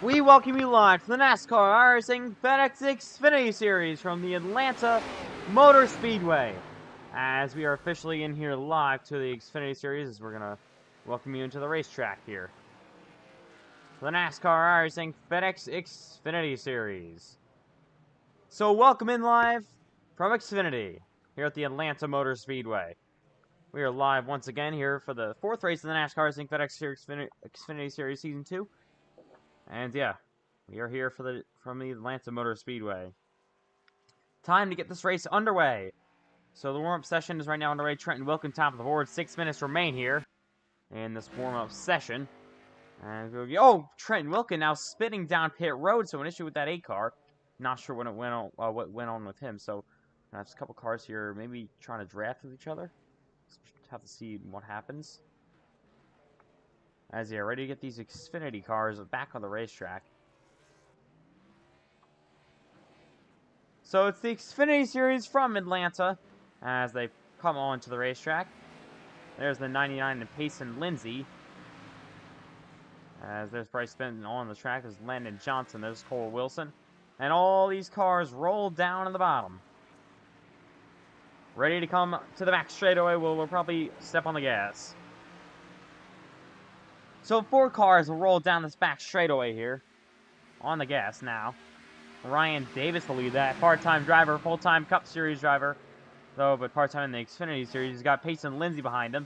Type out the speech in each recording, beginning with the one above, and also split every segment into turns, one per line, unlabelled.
We welcome you live to the NASCAR iRacing FedEx Xfinity Series from the Atlanta Motor Speedway. As we are officially in here live to the Xfinity Series, we're going to welcome you into the racetrack here. The NASCAR iRacing FedEx Xfinity Series. So welcome in live from Xfinity here at the Atlanta Motor Speedway. We are live once again here for the fourth race of the NASCAR iRacing FedEx Xfinity Series Season 2. And yeah, we are here from the Atlanta Motor Speedway. Time to get this race underway. So the warm-up session is right now underway. Trenton Wilkin top of the board. 6 minutes remain here in this warm-up session. And Trenton Wilkin now spinning down pit road. So an issue with that 8 car. Not sure when it went on, what went on with him. So there's a couple cars here, maybe trying to draft with each other. So have to see what happens. As they're ready to get these Xfinity cars back on the racetrack. So it's the Xfinity Series from Atlanta as they come on to the racetrack. There's the 99 and Payson Lindsay. As there's Bryce Benton on the track. There's Landon Johnson. There's Cole Wilson. And all these cars roll down in the bottom. Ready to come to the back straightaway. We'll probably step on the gas. So 4 cars will roll down this back straightaway here. On the gas now. Ryan Davis will lead that. Part-time driver, full-time Cup Series driver. Though, but part-time in the Xfinity Series. He's got Payson Lindsay behind him.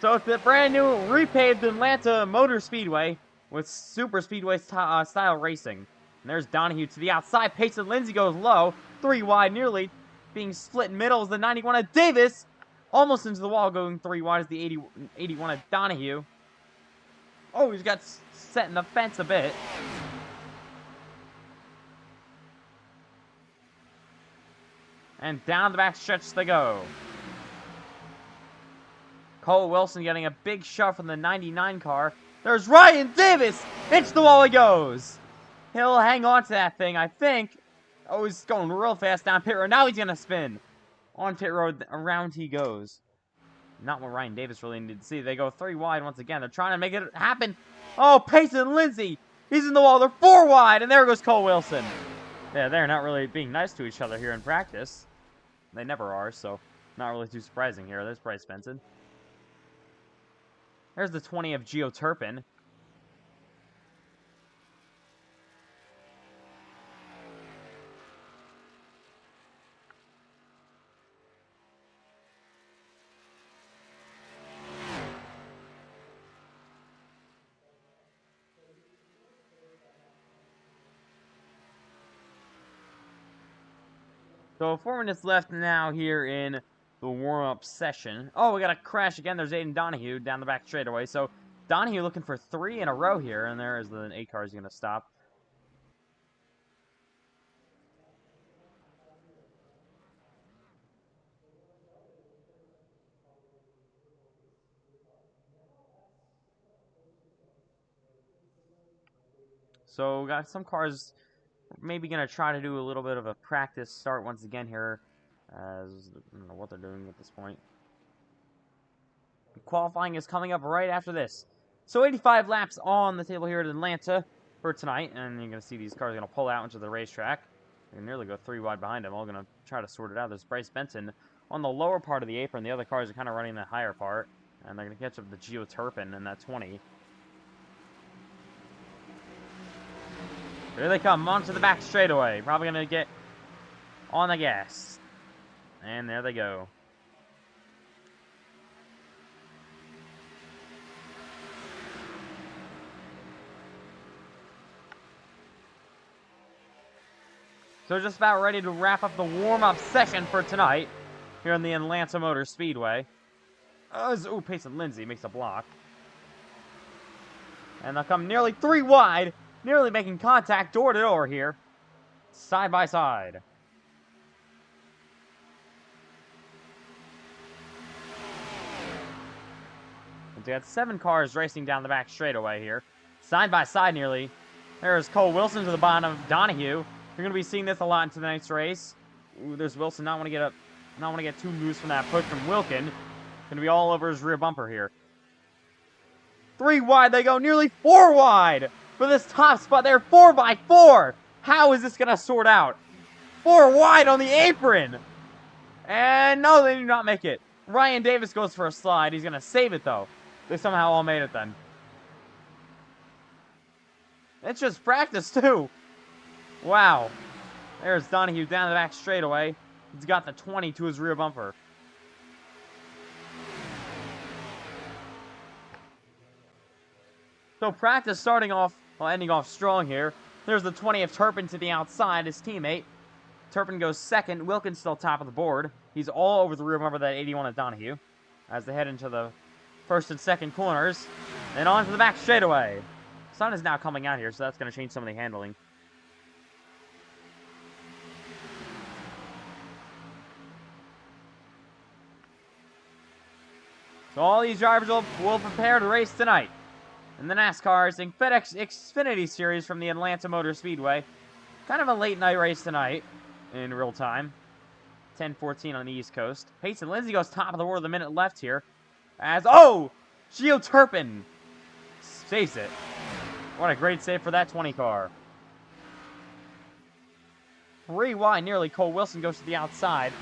So it's the brand new repaved Atlanta Motor Speedway with super speedway style racing. And there's Donahue to the outside. Payson Lindsay goes low. 3 wide, nearly being split in middle is the 91 of Davis. Almost into the wall, going 3 wide is the 81 of Donahue. Oh, he's got set in the fence a bit. And down the back stretch they go. Cole Wilson getting a big shove from the 99 car. There's Ryan Davis! Into the wall he goes! He'll hang on to that thing, I think. Oh, he's going real fast down pit road. Now he's going to spin. On pit road, around he goes. Not what Ryan Davis really needed to see. They go 3 wide once again. They're trying to make it happen. Oh, Payson Lindsay. He's in the wall. They're 4 wide. And there goes Cole Wilson. Yeah, they're not really being nice to each other here in practice. They never are, so not really too surprising here. There's Bryce Benson. There's the 20 of Gio Turpin. So 4 minutes left now here in the warm-up session. Oh, we got a crash again. There's Aiden Donahue down the back straightaway. So Donahue looking for 3 in a row here, and there is the 8 car is going to stop. So we got some cars maybe going to try to do a little bit of a practice start once again here. As I don't know what they're doing at this point. Qualifying is coming up right after this. So 85 laps on the table here at Atlanta for tonight. And you're going to see these cars are going to pull out into the racetrack. They can nearly go 3 wide behind them. All going to try to sort it out. There's Bryce Benson on the lower part of the apron. The other cars are kind of running the higher part. And they're going to catch up the Gio Turpin in that 20. Here they come onto the back straightaway. Probably going to get on the gas. And there they go. So just about ready to wrap up the warm-up session for tonight here in the Atlanta Motor Speedway. Payson Lindsay makes a block. And they'll come nearly 3 wide. Nearly making contact door to door here. Side by side. We got 7 cars racing down the back straightaway here. Side by side nearly. There's Cole Wilson to the bottom of Donahue. You're going to be seeing this a lot into the next race. Ooh, there's Wilson. Not want to get too loose from that push from Wilkin. Going to be all over his rear bumper here. 3 wide they go, nearly 4 wide. for this top spot. They're 4x4. How is this going to sort out? 4 wide on the apron. And no, they do not make it. Ryan Davis goes for a slide. He's going to save it, though. They somehow all made it then. It's just practice, too. Wow. There's Donahue down the back straightaway. He's got the 20 to his rear bumper. So practice starting off, well, ending off strong here. There's the 20 of Turpin to the outside, his teammate. Turpin goes second. Wilkins still top of the board. He's all over the rear bumper of that 81 of Donahue as they head into the first and second corners. And on to the back straightaway. Sun is now coming out here, so that's going to change some of the handling. So all these drivers will prepare to race tonight in the NASCAR racing FedEx Xfinity Series from the Atlanta Motor Speedway. Kind of a late night race tonight in real time. 10:14 on the East Coast. Payson Lindsay goes top of the board with a minute left here. As, oh! Gio Turpin saves it. What a great save for that 20 car. 3 wide nearly. Cole Wilson goes to the outside.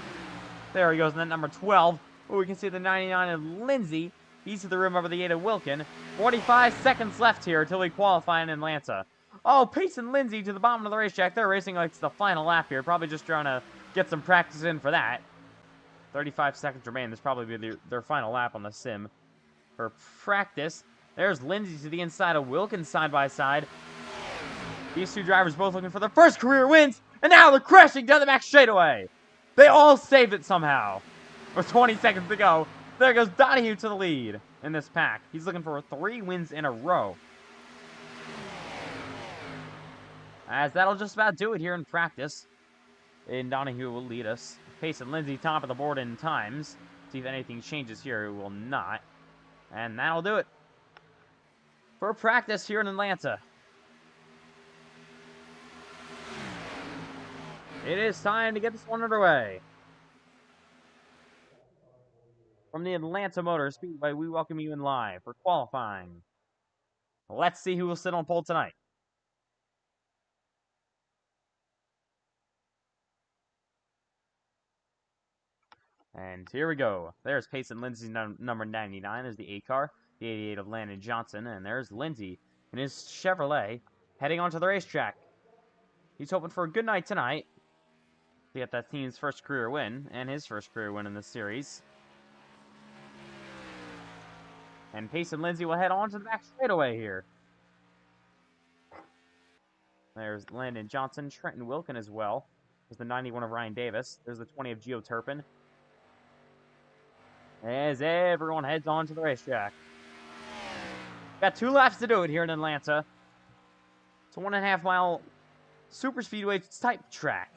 There he goes in that number 12. Oh, we can see the 99 of Lindsay. He's to the rim over the 8 of Wilkin. 45 seconds left here until we qualify in Atlanta. Oh, Payson Lindsay to the bottom of the racetrack. They're racing like it's the final lap here. Probably just trying to get some practice in for that. 35 seconds remain. This probably be their final lap on the sim for practice. There's Lindsay to the inside of Wilkins side by side. These two drivers both looking for their first career wins. And now they're crashing down the back straightaway. They all saved it somehow. With 20 seconds to go. There goes Donahue to the lead in this pack. He's looking for 3 wins in a row. As that'll just about do it here in practice. And Donahue will lead us. Payson Lindsay top of the board in times. See if anything changes here. It will not. And that'll do it for practice here in Atlanta. It is time to get this one underway. From the Atlanta Motor Speedway, we welcome you in live for qualifying. Let's see who will sit on pole tonight. And here we go. There's Payson Lindsay's number 99. There's the 8 car, the 88 of Landon Johnson. And there's Lindsay in his Chevrolet heading onto the racetrack. He's hoping for a good night tonight to get that team's first career win and his first career win in this series. And Payson Lindsay will head on to the back straightaway here. There's Landon Johnson, Trenton Wilkin as well. There's the 91 of Ryan Davis. There's the 20 of Gio Turpin. As everyone heads on to the racetrack. Got 2 laps to do it here in Atlanta. It's a 1.5 mile super speedway type track.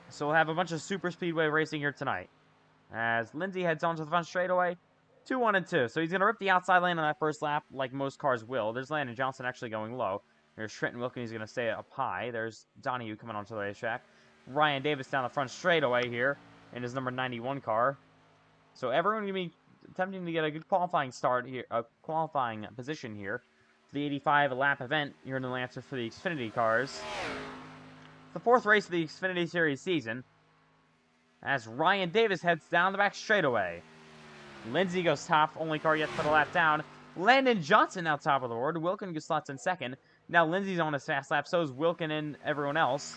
So we'll have a bunch of super speedway racing here tonight. As Lindsay heads on to the front straightaway. 2, 1, and 2. So he's going to rip the outside lane on that first lap like most cars will. There's Landon Johnson actually going low. There's Trenton Wilkin. He's going to stay up high. There's Donahue coming onto the racetrack. Ryan Davis down the front straightaway here in his number 91 car. So everyone going to be attempting to get a good qualifying start here, a qualifying position here for the 85 lap event here in Atlanta for the Xfinity cars. The 4th race of the Xfinity Series season as Ryan Davis heads down the back straightaway. Lindsay goes top, only car yet to put a lap down. Landon Johnson now top of the board. Wilkin slots in second. Now Lindsay's on his fast lap, so is Wilkin and everyone else.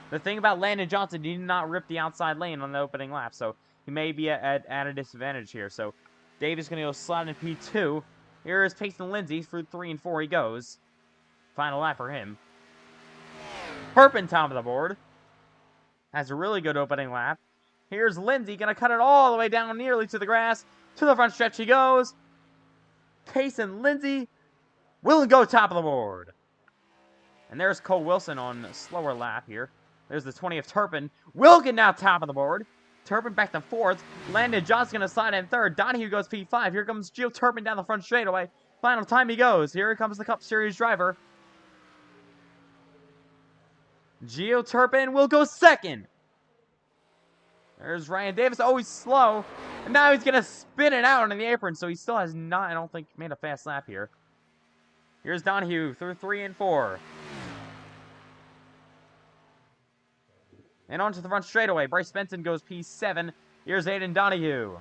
The thing about Landon Johnson, he did not rip the outside lane on the opening lap, so he may be at a disadvantage here. So Davis going to go slide in P2. Here is Payson Lindsay through 3 and 4 he goes. Final lap for him. Turpin top of the board. Has a really good opening lap. Here's Lindsay, going to cut it all the way down nearly to the grass. To the front stretch he goes. Payson Lindsay will go top of the board. And there's Cole Wilson on a slower lap here. There's the 20 of Turpin. Wilkin now top of the board. Turpin back to 4th. Landon Johnson going to slide in 3rd. Donahue goes P5. Here comes Gio Turpin down the front straightaway. Final time he goes. Here comes the Cup Series driver. Gio Turpin will go 2nd. There's Ryan Davis. Oh, he's slow. And now he's going to spin it out on the apron. So he still has not, I don't think, made a fast lap here. Here's Donahue through 3 and 4. And onto the front straightaway. Bryce Benson goes P7. Here's Aiden Donahue.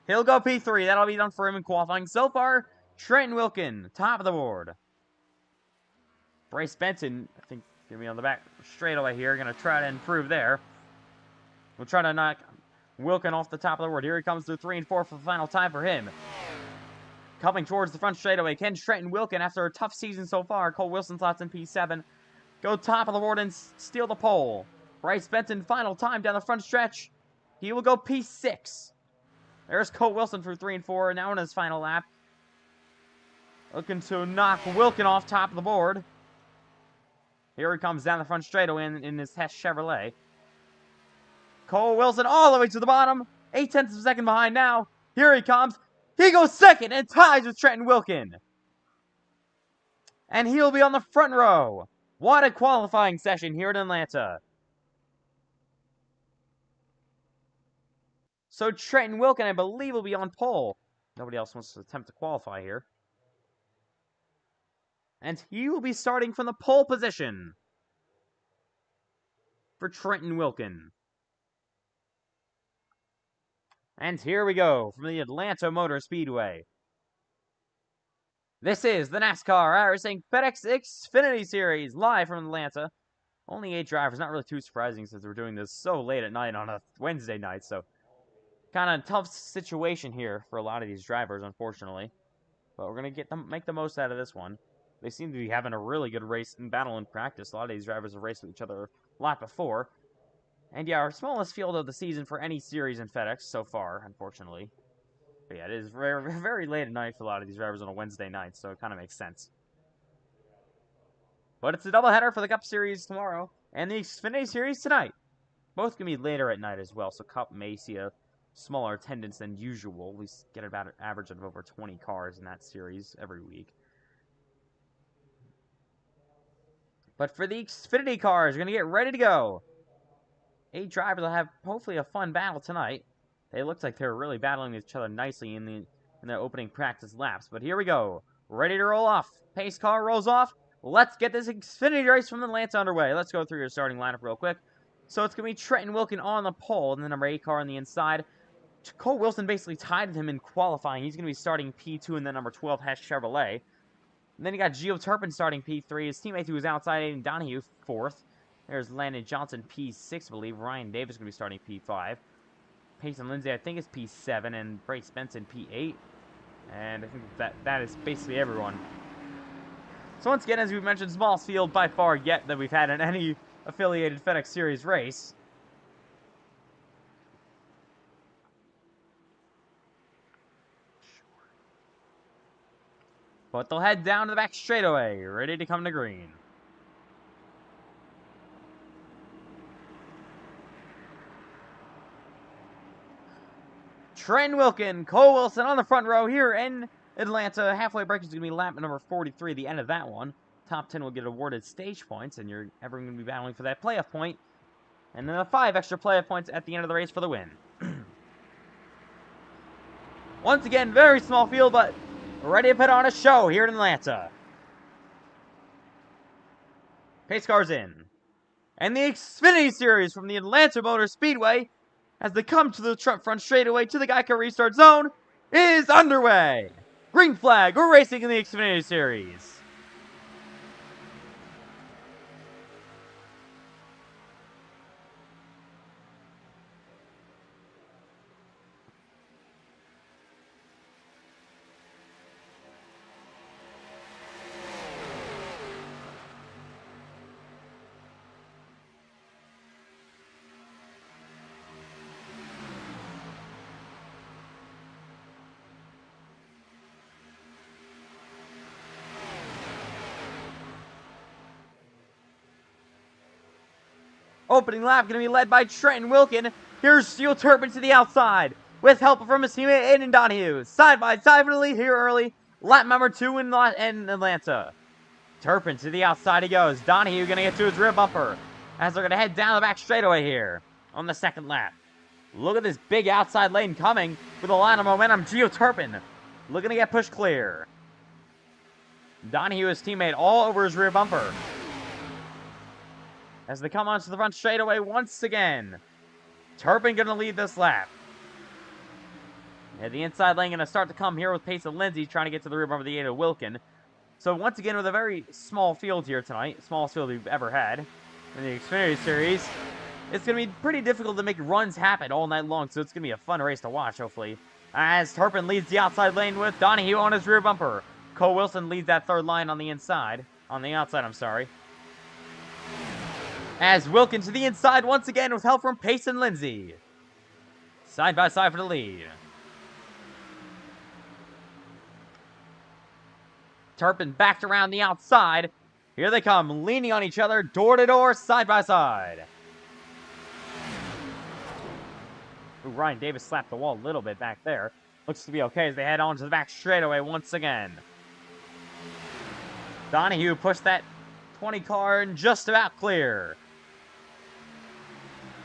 He'll go P3. That'll be done for him in qualifying. So far, Trenton Wilkin, top of the board. Bryce Benson, I think, going to be on the back straightaway here. Going to try to improve there. We'll try to knock Wilkin off the top of the board. Here he comes through 3 and 4 for the final time for him. Coming towards the front straightaway. Can Trenton Wilkin, after a tough season so far, Cole Wilson slots in P7, go top of the board and steal the pole. Bryce Benson, final time down the front stretch. He will go P6. There's Cole Wilson through 3 and 4, now in his final lap. Looking to knock Wilkin off top of the board. Here he comes down the front straightaway in his Hess Chevrolet. Cole Wilson all the way to the bottom. 0.8 of a second behind now. Here he comes. He goes second and ties with Trenton Wilkin. And he'll be on the front row. What a qualifying session here in Atlanta. So Trenton Wilkin, I believe, will be on pole. Nobody else wants to attempt to qualify here. And he will be starting from the pole position for Trenton Wilkin. And here we go from the Atlanta Motor Speedway. This is the NASCAR iRacing FedEx Xfinity Series, live from Atlanta. Only 8 drivers, not really too surprising since we're doing this so late at night on a Wednesday night, so kind of tough situation here for a lot of these drivers, unfortunately. But we're going to make the most out of this one. They seem to be having a really good race and battle in practice. A lot of these drivers have raced with each other a lot before. And yeah, our smallest field of the season for any series in FedEx so far, unfortunately. But yeah, it is very, very late at night for a lot of these drivers on a Wednesday night, so it kind of makes sense. But it's a doubleheader for the Cup Series tomorrow, and the Xfinity Series tonight. Both can be later at night as well, so Cup may see a smaller attendance than usual. We get about an average of over 20 cars in that series every week. But for the Xfinity cars, you're going to get ready to go. 8 drivers will have hopefully a fun battle tonight. They looked like they were really battling each other nicely in their opening practice laps. But here we go. Ready to roll off. Pace car rolls off. Let's get this Xfinity race from Atlanta underway. Let's go through your starting lineup real quick. So it's going to be Trenton Wilkin on the pole, and the number 8 car on the inside. Cole Wilson basically tied with him in qualifying. He's going to be starting P2 in the number 12 Hess Chevrolet. And then you got Gio Turpin starting P3. His teammate who was outside, Aiden Donahue, 4th. There's Landon Johnson, P6, I believe. Ryan Davis is going to be starting P5. Peyton Lindsay, I think, is P7. And Bryce Benson, P8. And I think that is basically everyone. So once again, as we mentioned, smallest field by far yet that we've had in any affiliated FedEx Series race. But they'll head down to the back straightaway, ready to come to green. Trenton Wilkin, Cole Wilson on the front row here in Atlanta. Halfway break is going to be lap number 43, the end of that one. Top 10 will get awarded stage points, and everyone going to be battling for that playoff point. And then the 5 extra playoff points at the end of the race for the win. Once again, very small field, but ready to put on a show here in Atlanta. Pace cars in. And the Xfinity Series from the Atlanta Motor Speedway, as they come to the front straightaway to the Geico restart zone, is underway. Green flag, we're racing in the Xfinity Series. Opening lap going to be led by Trenton Wilkin. Here's Gio Turpin to the outside, with help from his teammate Aiden Donahue. Side by side for the lead here early. Lap number 2 in Atlanta. Turpin to the outside he goes. Donahue going to get to his rear bumper, as they're going to head down the back straightaway here on the second lap. Look at this big outside lane coming with a lot of momentum. Gio Turpin looking to get pushed clear. Donahue, his teammate, all over his rear bumper. As they come onto the front straightaway once again. Turpin going to lead this lap. The inside lane going to start to come here with Pace and Lindsay trying to get to the rear bumper of the 8 of Wilkin. So once again with a very small field here tonight. Smallest field we've ever had in the Xfinity Series. It's going to be pretty difficult to make runs happen all night long. So it's going to be a fun race to watch, hopefully. As Turpin leads the outside lane with Donahue on his rear bumper. Cole Wilson leads that third line on the inside. On the outside, I'm sorry. As Wilkin to the inside once again with help from Pace and Lindsay. Side by side for the lead. Turpin backed around the outside. Here they come, leaning on each other, door to door, side by side. Ooh, Ryan Davis slapped the wall a little bit back there. Looks to be okay as they head on to the back straightaway once again. Donahue pushed that 20 car and just about clear.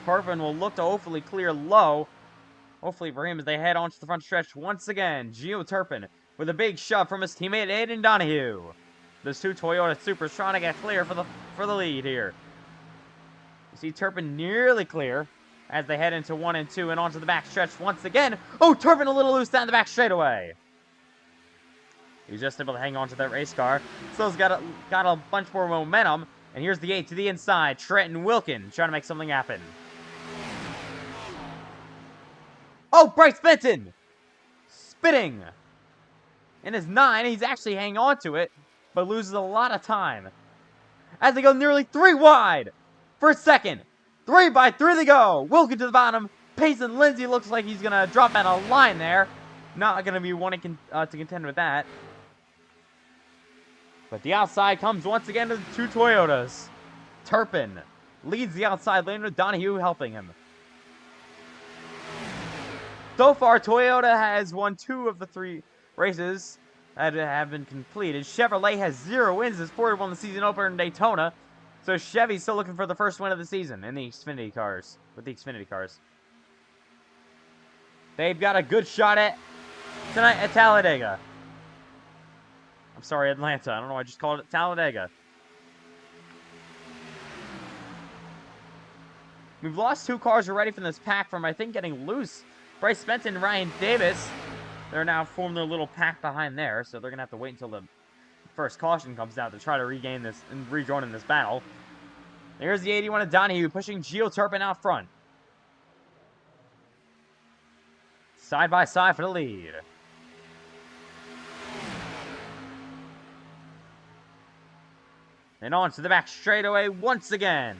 Turpin will look to hopefully clear low. Hopefully for him as they head on to the front stretch once again. Gio Turpin with a big shove from his teammate Aiden Donahue. Those two Toyota Supers trying to get clear for the lead here. You see Turpin nearly clear as they head into 1 and 2 and onto the back stretch once again. Oh, Turpin a little loose down the back straightaway. He's just able to hang on to that race car. Still's got a bunch more momentum. And here's the 8 to the inside. Trenton Wilkin trying to make something happen. Oh, Bryce Benton! Spitting! In his 9, he's actually hanging on to it, but loses a lot of time. As they go nearly 3 wide for a second. 3 by 3 they go. Wilkin to the bottom. Pace and Lindsay looks like he's going to drop out a line there. Not going to be wanting to contend with that. But the outside comes once again to the 2 Toyotas. Turpin leads the outside lane with Donahue helping him. So far, Toyota has won 2 of the 3 races that have been completed. Chevrolet has 0 wins as Ford won the season opener in Daytona. So Chevy's still looking for the first win of the season in the Xfinity cars. With the Xfinity cars. They've got a good shot at tonight at Talladega. I'm sorry, Atlanta. I don't know. I just called it Talladega. We've lost 2 cars already from this pack from, I think, getting loose. Bryce Benton and Ryan Davis. They're now formed their little pack behind there. So they're going to have to wait until the first caution comes out to try to regain this and rejoin in this battle. There's the 81 of Donahue pushing Gio Turpin out front. Side by side for the lead. And on to the back straightaway once again.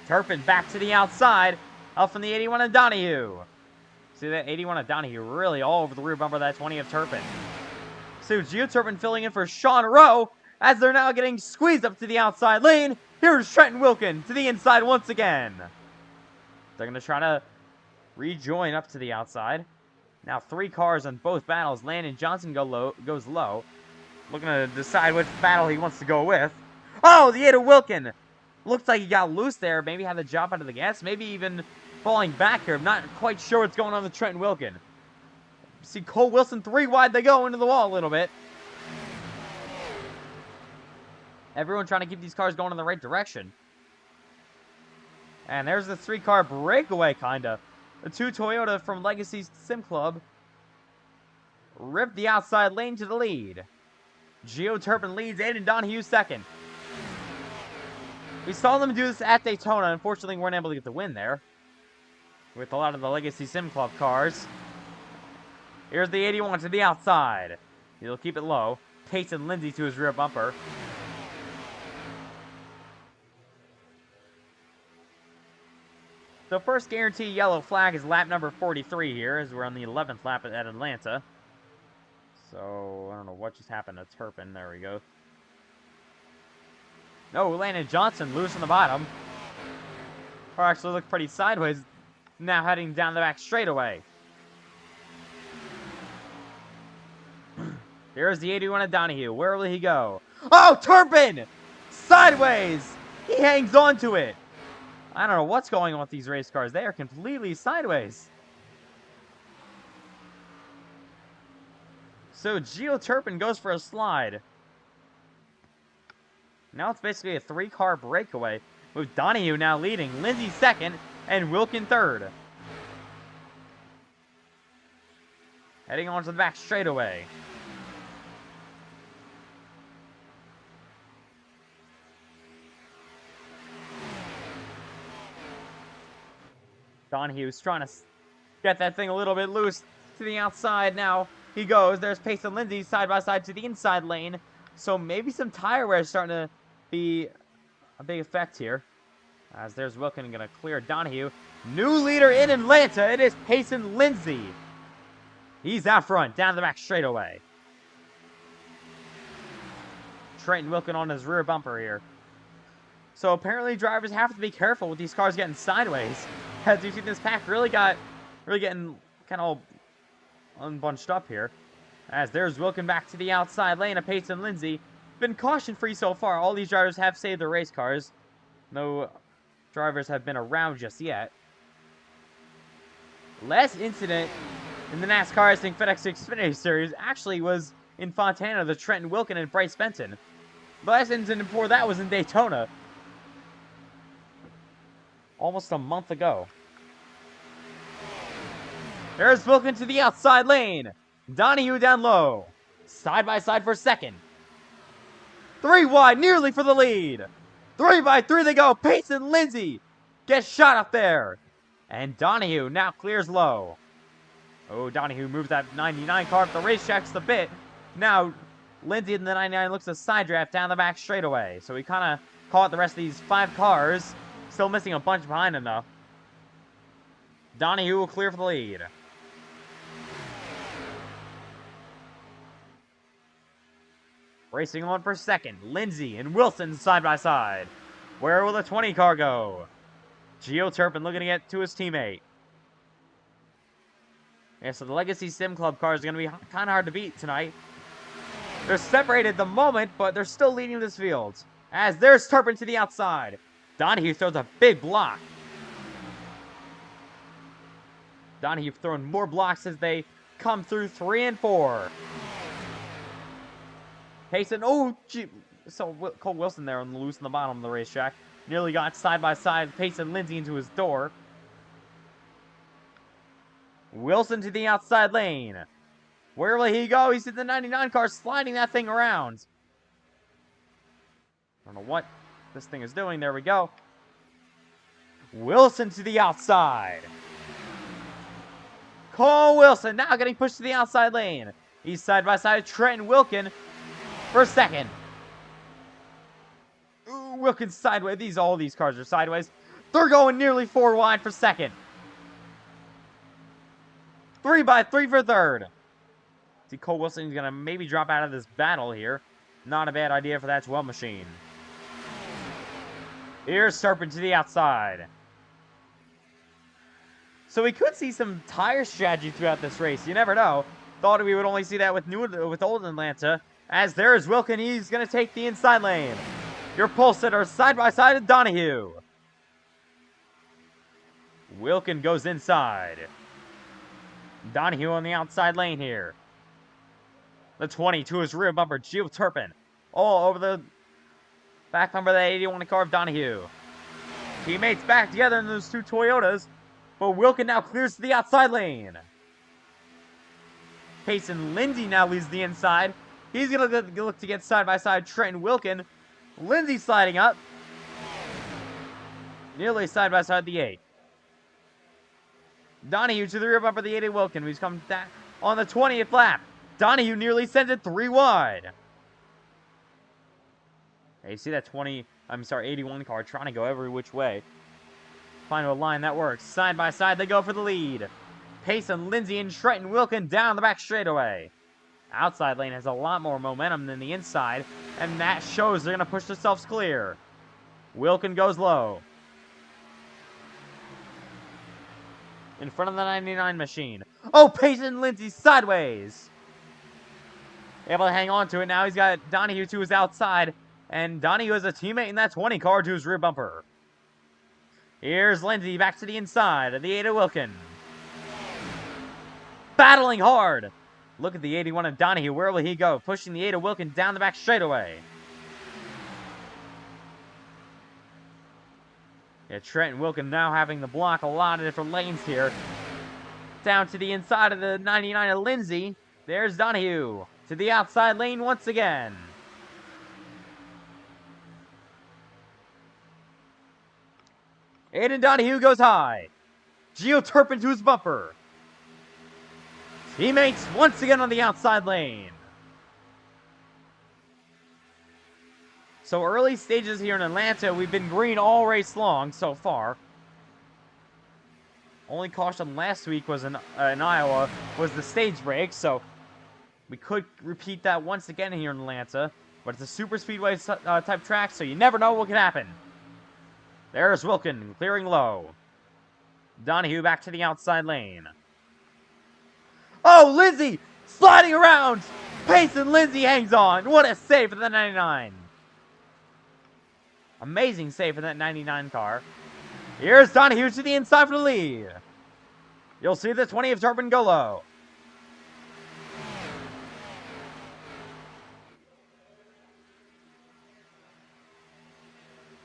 Turpin back to the outside. Out from the 81 of Donahue. See that 81 of Donahue really all over the rear bumper of that 20 of Turpin. So Gio Turpin filling in for Sean Rowe as they're now getting squeezed up to the outside lane. Here's Trenton Wilkin to the inside once again. They're going to try to rejoin up to the outside. Now 3 cars on both battles. Landon Johnson goes low. Looking to decide which battle he wants to go with. Oh, the 8 of Wilkin. Looks like he got loose there. Maybe had the job out of the gas. Maybe even falling back here. I'm not quite sure what's going on with Trenton Wilkin. See Cole Wilson 3 wide. They go into the wall a little bit. Everyone trying to keep these cars going in the right direction. And there's the 3-car breakaway, kinda. The 2 Toyota from Legacy Sim Club ripped the outside lane to the lead. Gio Turpin leads, Aiden Donahue second. We saw them do this at Daytona. Unfortunately, we weren't able to get the win there with a lot of the Legacy Sim Club cars. Here's the 81 to the outside. He'll keep it low. Pace and Lindsay to his rear bumper. The first guaranteed yellow flag is lap number 43 here, as we're on the 11th lap at Atlanta. So, I don't know what just happened to Turpin. There we go. No, Landon Johnson loose on the bottom. Car actually looked pretty sideways. Now heading down the back straightaway. There's the 81 of Donahue. Where will he go? Oh, Turpin! Sideways! He hangs on to it. I don't know what's going on with these race cars. They are completely sideways. So Gio Turpin goes for a slide. Now it's basically a 3-car breakaway, with Donahue now leading, Lindsay second, and Wilkin third. Heading on to the back straightaway. Donahue's trying to get that thing a little bit loose to the outside now. He goes. There's Pace and Lindsay side by side to the inside lane. So maybe some tire wear is starting to be a big effect here. As there's Wilkin going to clear Donahue. New leader in Atlanta. It is Pace and Lindsay. He's out front, down the back straightaway. Trenton Wilkin on his rear bumper here. So apparently drivers have to be careful with these cars getting sideways. As you see, this pack really getting kind of all unbunched up here. As there's Wilkin back to the outside lane of Pace and Lindsay. Been caution-free so far. All these drivers have saved their race cars. No drivers have been around just yet. Last incident in the NASCAR iRacing FedEx Xfinity Series actually was in Fontana, the Trenton Wilkin and Bryce Benton. The last incident before that was in Daytona. Almost a month ago. There's Wilkin to the outside lane. Donahue down low. Side by side for second. 3 wide, nearly for the lead. 3 by 3 they go. Pace and Lindsay gets shot up there. And Donahue now clears low. Oh, Donahue moves that 99 car up the racetrack just a bit. Now, Lindsay in the 99 looks a side draft down the back straightaway. So he kind of caught the rest of these 5 cars. Still missing a bunch behind him, though. Donahue will clear for the lead. Racing on for second. Lindsay and Wilson side by side. Where will the 20 car go? Gio Turpin looking to get to his teammate. Yeah, so the Legacy Sim Club cars are going to be kind of hard to beat tonight. They're separated at the moment, but they're still leading this field. As there's Turpin to the outside. Donahue throws a big block. Donahue throwing more blocks as they come through 3 and 4. Payson, oh, gee. So Cole Wilson there on the loose in the bottom of the racetrack. Nearly got side by side Payson Lindsay into his door. Wilson to the outside lane. Where will he go? He's in the 99 car sliding that thing around. I don't know what this thing is doing. There we go. Wilson to the outside. Cole Wilson now getting pushed to the outside lane. He's side by side Trenton Wilkin for second. Ooh, Wilkin sideways. All these cars are sideways. They're going nearly 4 wide for second. 3 by 3 for third. See, Cole Wilson's going to maybe drop out of this battle here. Not a bad idea for that 12 machine. Here's Turpin to the outside. So we could see some tire strategy throughout this race. You never know. Thought we would only see that with old Atlanta. As there's Wilkin, he's going to take the inside lane. Your pole sitter side by side of Donahue. Wilkin goes inside. Donahue on the outside lane here. The 20 to his rear bumper, Gio Turpin. All over the back bumper of that 81 car of Donahue. Teammates back together in those 2 Toyotas. But Wilkin now clears to the outside lane. Payson Lindsay now leads the inside. He's going to look to get side by side Trenton Wilkin. Lindsay sliding up. Nearly side by side the 8. Donahue to the rear bumper of the 8 Wilkin. He's come back on the 20th lap. Donahue nearly sends it 3 wide. Hey, you see that 81 car trying to go every which way. Find a line that works. Side by side, they go for the lead. Payson, Lindsay, and Trenton Wilkin down the back straightaway. Outside lane has a lot more momentum than the inside, and that shows they're going to push themselves clear. Wilkin goes low. In front of the 99 machine. Oh, Payson Lindsay sideways. Able to hang on to it now. He's got Donahue to his outside, and Donahue has a teammate in that 20 car to his rear bumper. Here's Lindsay back to the inside of the 8 Wilkin. Battling hard. Look at the 81 of Donahue. Where will he go? Pushing the 8 Wilkin down the back straightaway. Yeah, Trent and Wilkin now having to block a lot of different lanes here. Down to the inside of the 99 of Lindsay. There's Donahue to the outside lane once again. Aiden Donahue goes high. Geo Turpin to his bumper. Teammates once again on the outside lane. So early stages here in Atlanta, we've been green all race long so far. Only caution last week was in Iowa was the stage break, so we could repeat that once again here in Atlanta. But it's a super speedway type track, so you never know what can happen. There's Wilkin clearing low. Donahue back to the outside lane. Oh, Lindsay sliding around. Pace and Lindsay hangs on. What a save for the 99. Amazing save for that 99 car. Here's Donahue to the inside for the lead. You'll see the 20 of Turpin go low.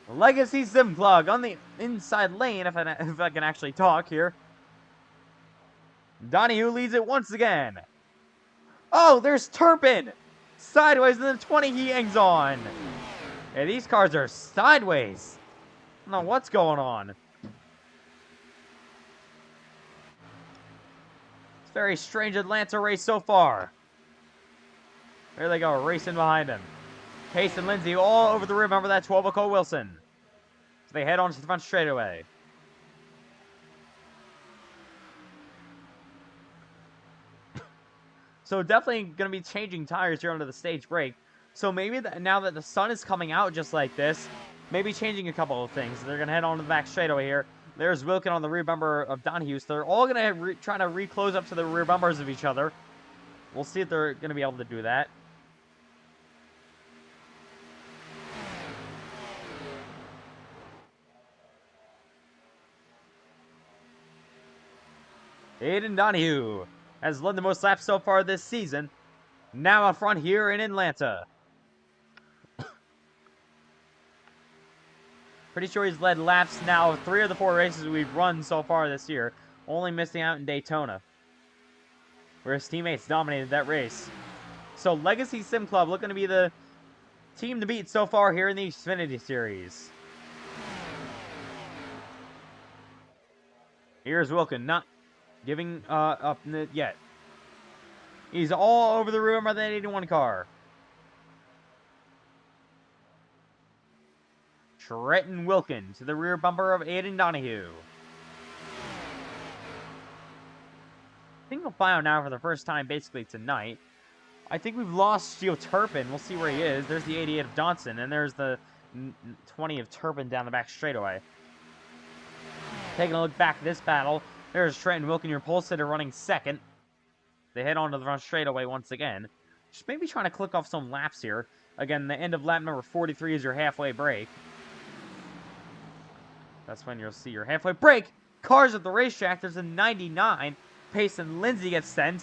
Legacy Sim Plug on the inside lane, if I can actually talk here. Donahue leads it once again. Oh, there's Turpin! Sideways, and then 20 he hangs on. Yeah, these cars are sideways. I don't know what's going on. It's a very strange Atlanta race so far. There they go, racing behind him. Pace and Lindsay all over the rim over that 12 of Cole Wilson. So they head on to the front straightaway. So definitely going to be changing tires here under the stage break. So maybe now that the sun is coming out just like this, maybe changing a couple of things. They're going to head on to the back straightaway here. There's Wilkin on the rear bumper of Donahue. So they're all going to try to re-close up to the rear bumpers of each other. We'll see if they're going to be able to do that. Aiden Donahue has led the most laps so far this season. Now up front here in Atlanta. Pretty sure he's led laps now 3 of the 4 races we've run so far this year. Only missing out in Daytona, where his teammates dominated that race. So Legacy Sim Club looking to be the team to beat so far here in the Xfinity Series. Here's Wilkin, not giving up yet. He's all over the rim of that 81 car. Trenton Wilkin to the rear bumper of Aiden Donahue. I think we'll find out now for the first time basically tonight. I think we've lost Geo Turpin. We'll see where he is. There's the 88 of Johnson, and there's the 20 of Turpin down the back straightaway. Taking a look back at this battle, there's Trenton Wilkin, your pole sitter, running second. They head on to the front straightaway once again. Just maybe trying to click off some laps here. Again, the end of lap number 43 is your halfway break. That's when you'll see your halfway break. Cars at the racetrack. There's a 99. Pace and Lindsay gets sent.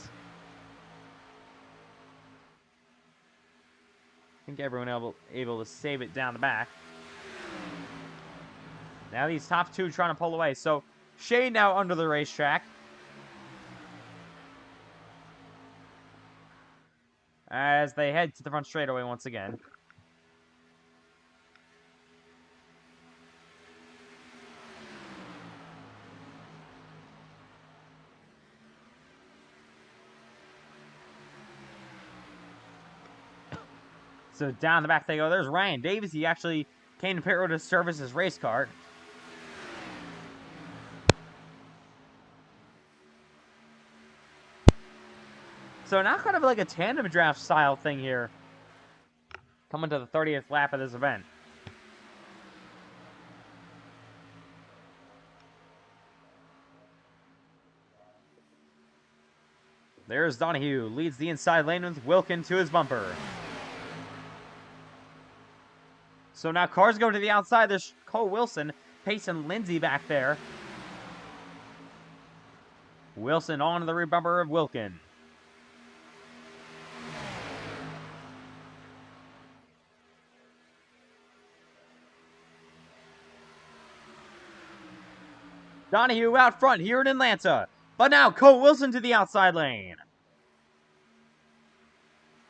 I think everyone able to save it down the back. Now these top 2 trying to pull away. So Shane now under the racetrack. As they head to the front straightaway once again. So down the back they go. There's Ryan Davis. He actually came to pit road to service his race car. So now kind of like a tandem draft style thing here. Coming to the 30th lap of this event. There's Donahue. Leads the inside lane with Wilkin to his bumper. So now cars go to the outside. There's Cole Wilson. Pace and Lindsay back there. Wilson on the rear bumper of Wilkin. Donahue out front here in Atlanta. But now Cole Wilson to the outside lane.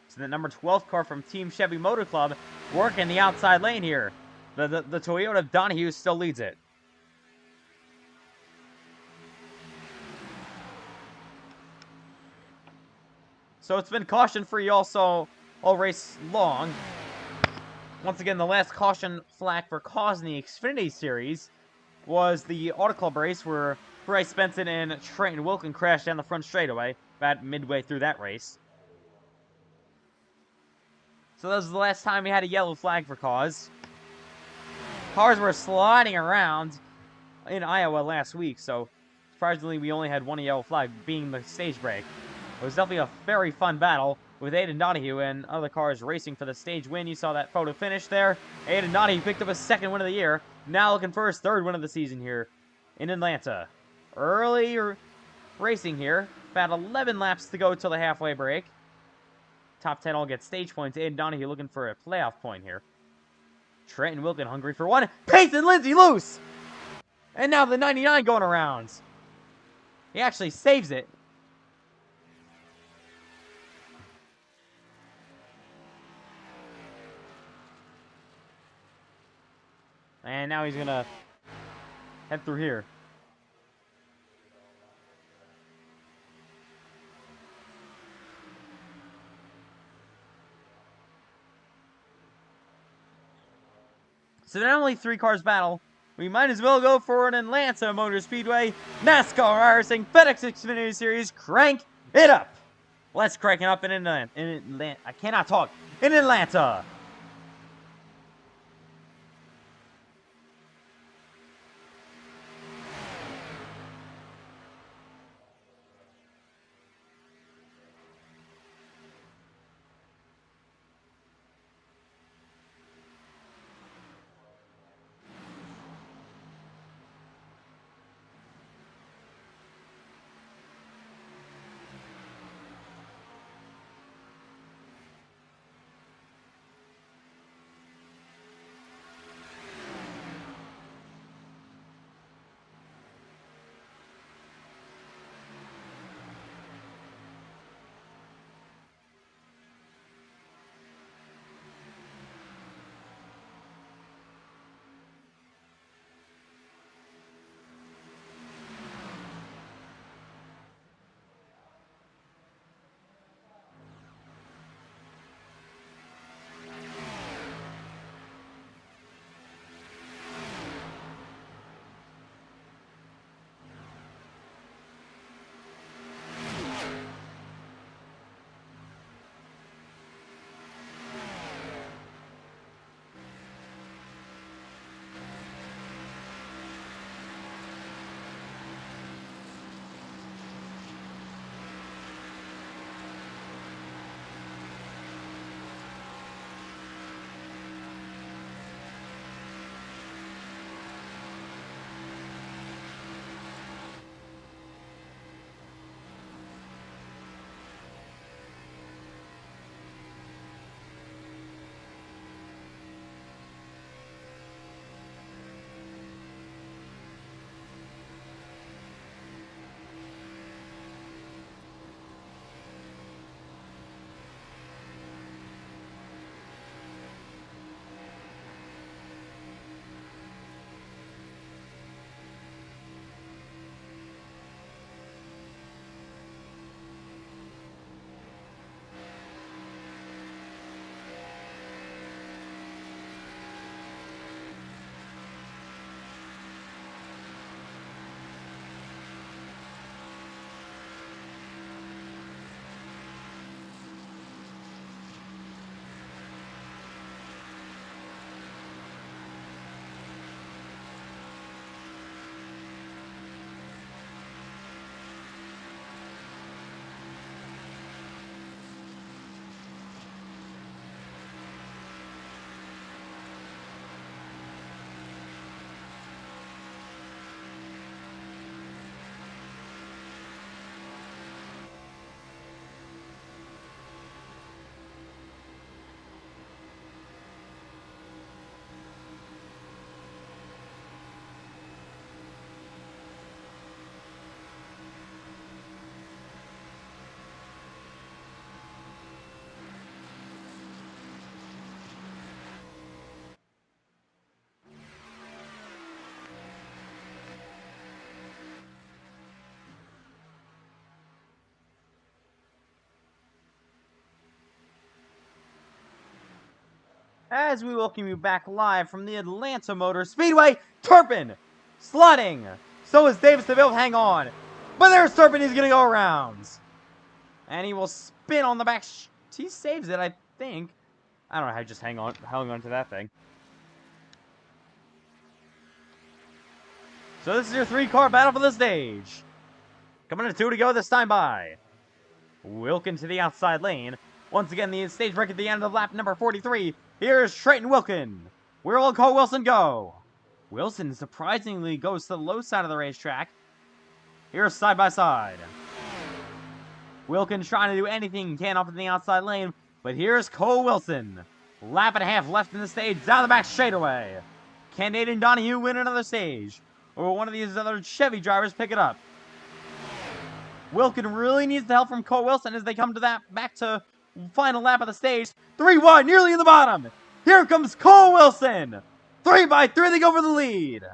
So the number 12 car from Team Chevy Motor Club working the outside lane here. The Toyota of Donahue still leads it. So it's been caution-free also all race long. Once again, the last caution flag for cause in the Xfinity Series was the Auto Club race where Bryce Benson and Trenton Wilkin crashed down the front straightaway about midway through that race. So that was the last time we had a yellow flag for cause. Cars were sliding around in Iowa last week, so surprisingly we only had one yellow flag, being the stage break. It was definitely a very fun battle with Aiden Donahue and other cars racing for the stage win. You saw that photo finish there. Aiden Donahue picked up a second win of the year. Now looking for his third win of the season here in Atlanta. Early racing here. About 11 laps to go till the halfway break. Top 10 all get stage points. Aiden Donahue looking for a playoff point here. Trenton Wilkin hungry for one. Peyton Lindsay loose! And now the 99 going around. He actually saves it. And now he's going to head through here. So not only 3 cars battle, we might as well go for an Atlanta Motor Speedway NASCAR iRacing FedEx Xfinity Series. Crank it up. Let's crank it up in Atlanta. I cannot talk. In Atlanta. as we welcome you back live from the Atlanta Motor Speedway. Turpin sliding. So is Davis to be able to hang on. But there's Turpin. He's going to go around. And he will spin on the back. He saves it, I think. I don't know how just hung on to that thing. So this is your 3-car battle for the stage. Coming to 2 to go this time by. Wilkin to the outside lane. Once again, the stage break at the end of lap number 43. Here's Trayton Wilkin. Where will Cole Wilson go? Wilson surprisingly goes to the low side of the racetrack. Here's side by side. Wilkin's trying to do anything he can off in the outside lane, but here's Cole Wilson. Lap and a half left in the stage, down the back straightaway. Can Aiden Donahue win another stage? Or will one of these other Chevy drivers pick it up? Wilkin really needs the help from Cole Wilson as they come to that back to final lap of the stage. 3 wide, nearly in the bottom. Here comes Cole Wilson. 3 by 3, they go for the lead.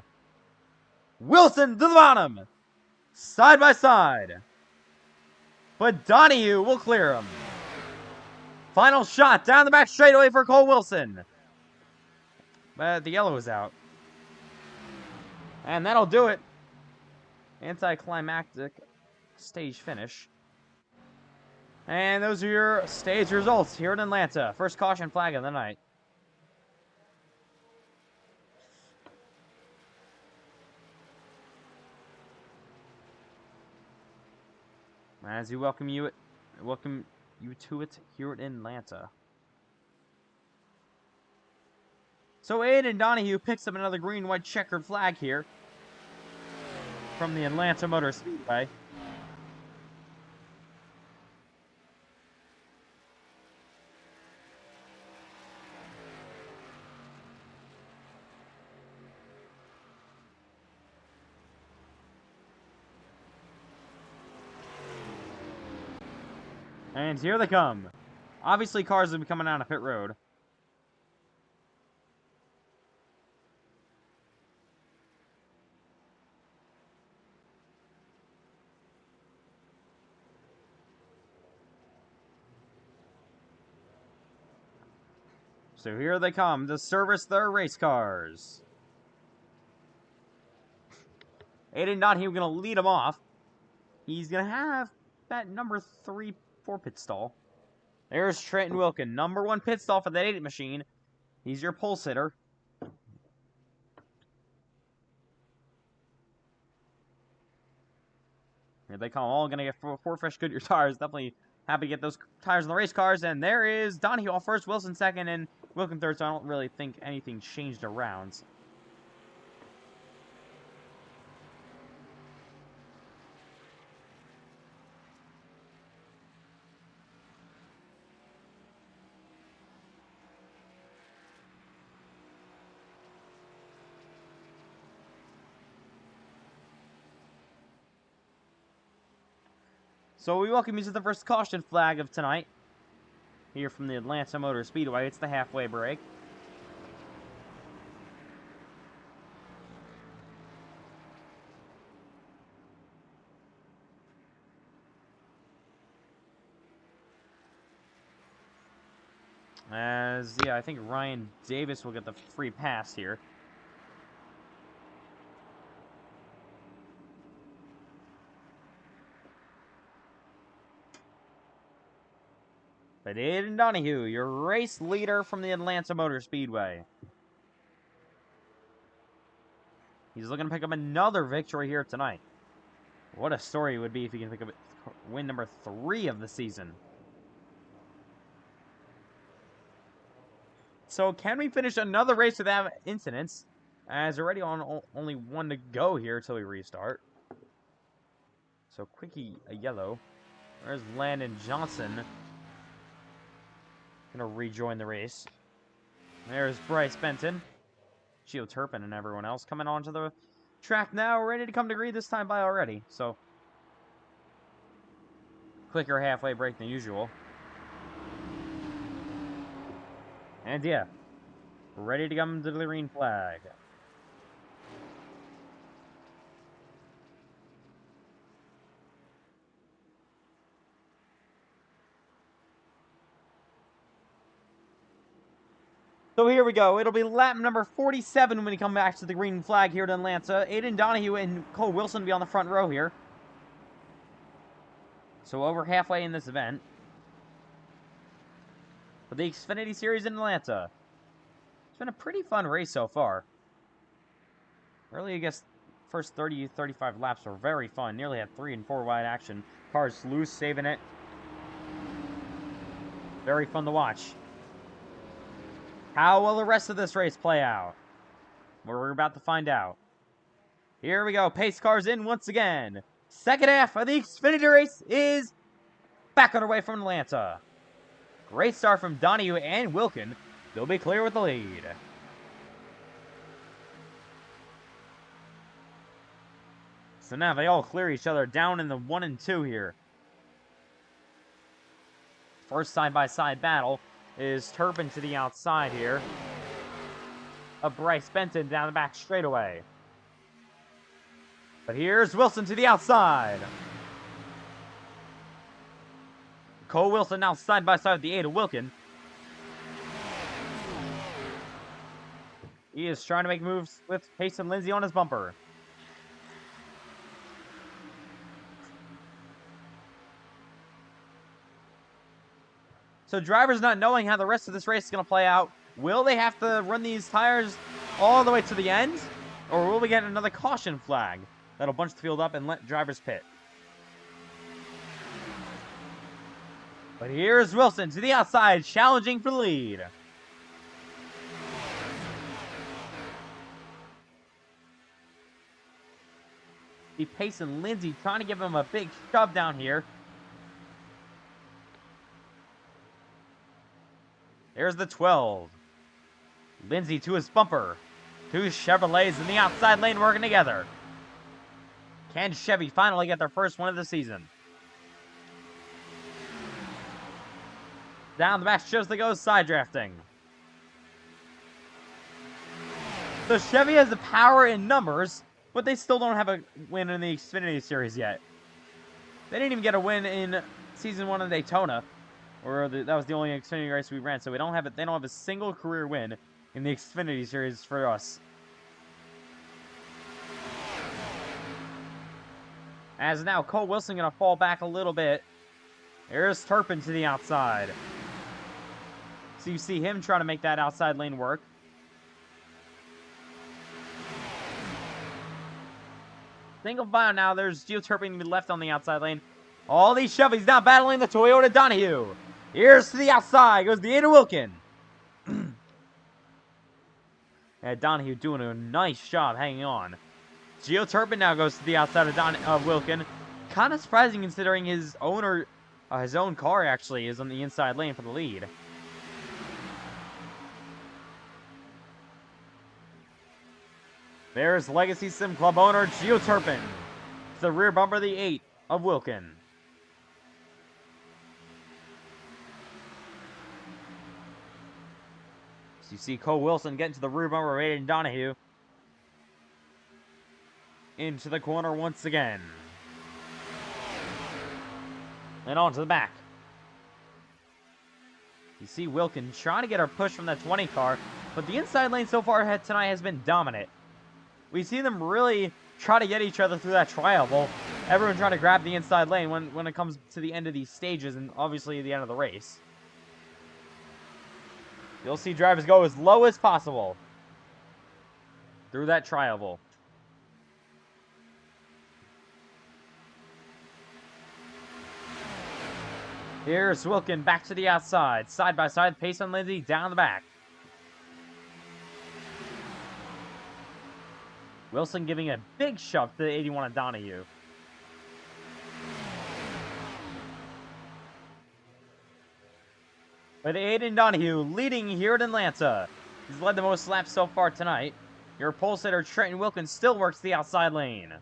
Wilson to the bottom. Side by side. But Donahue will clear him. Final shot down the back straightaway for Cole Wilson. But the yellow is out. And that'll do it. Anticlimactic stage finish. And those are your stage results here in Atlanta. First caution flag of the night. As we welcome you to it here in Atlanta. So Aiden Donahue picks up another green-white checkered flag here from the Atlanta Motor Speedway. And here they come. Obviously, cars will be coming out of pit road. So here they come to service their race cars. Aiden Donahue going to lead them off. He's going to have that number 3 pit stall. There's Trayton Wilkin, number 1 pit stall for that 8 machine. He's your pole sitter. Here they come, all going to get 4 fresh Goodyear tires. Definitely happy to get those tires on the race cars. And there is Donahue off first, Wilson second, and Wilkin third, so I don't really think anything changed around. So we welcome you to the first caution flag of tonight. Here from the Atlanta Motor Speedway. It's the halfway break. I think Ryan Davis will get the free pass here. But Aiden Donahue, your race leader from the Atlanta Motor Speedway. He's looking to pick up another victory here tonight. What a story it would be if he can pick up win number 3 of the season. So can we finish another race without incidents? As already on only 1 to go here until we restart. So quickie a yellow. There's Landon Johnson. Gonna rejoin the race. There's Bryce Benton. Gio Turpin and everyone else coming onto the track now, ready to come to green this time by already. So quicker halfway break than usual. And yeah, ready to come to the green flag. So here we go. It'll be lap number 47 when we come back to the green flag here at Atlanta. Aiden Donahue and Cole Wilson will be on the front row here. So over halfway in this event. For the Xfinity Series in Atlanta. It's been a pretty fun race so far. Early, I guess, first 30, 35 laps were very fun. Nearly had 3 and 4 wide action. Cars loose, saving it. Very fun to watch. How will the rest of this race play out? Well, we're about to find out. Here we go. Pace cars in once again. Second half of the Xfinity race is back underway from Atlanta. Great start from Donahue and Wilkin. They'll be clear with the lead. So now they all clear each other down in the 1 and 2 here. First side-by-side battle is Turpin to the outside here of Bryce Benton down the back straightaway. But here's Wilson to the outside. Cole Wilson now side-by-side with the 8 of Wilkin. He is trying to make moves with Payson Lindsay on his bumper. So drivers not knowing how the rest of this race is going to play out, will they have to run these tires all the way to the end? Or will we get another caution flag that'll bunch the field up and let drivers pit? But here's Wilson to the outside, challenging for the lead. The Payson Lindsay trying to give him a big shove down here. There's the 12. Lindsay to his bumper. Two Chevrolets in the outside lane working together. Can Chevy finally get their first win of the season? Down the back shows they go side drafting. So Chevy has the power in numbers, but they still don't have a win in the Xfinity Series yet. They didn't even get a win in Season 1 of Daytona. That was the only Xfinity race we ran, so they don't have a single career win in the Xfinity Series for us. As now Cole Wilson gonna fall back a little bit. There's Turpin to the outside. So you see him trying to make that outside lane work. Single file now. There's Gio Turpin to be left on the outside lane. All these Chevys now battling the Toyota Donahue. Here's to the outside. Goes the 8 of Wilkin. And Donahue doing a nice job hanging on. Gio Turpin now goes to the outside of Wilkin. Kind of surprising considering his own car actually is on the inside lane for the lead. There's Legacy Sim Club owner Gio Turpin. It's the rear bumper of the 8 of Wilkin. So you see Cole Wilson getting to the rear bumper of Aiden Donahue. Into the corner once again. And on to the back. You see Wilkin trying to get her push from that 20 car, but the inside lane so far tonight has been dominant. We see them really try to get each other through that tri-oval. Everyone trying to grab the inside lane when it comes to the end of these stages and obviously the end of the race. You'll see drivers go as low as possible through that tri-oval. Here's Wilkin back to the outside. Side by side, Payson Lindsay down the back. Wilson giving a big shove to the 81 of Donahue. With Aiden Donahue leading here at Atlanta. He's led the most laps so far tonight. Your pole sitter Trenton Wilkins still works the outside lane.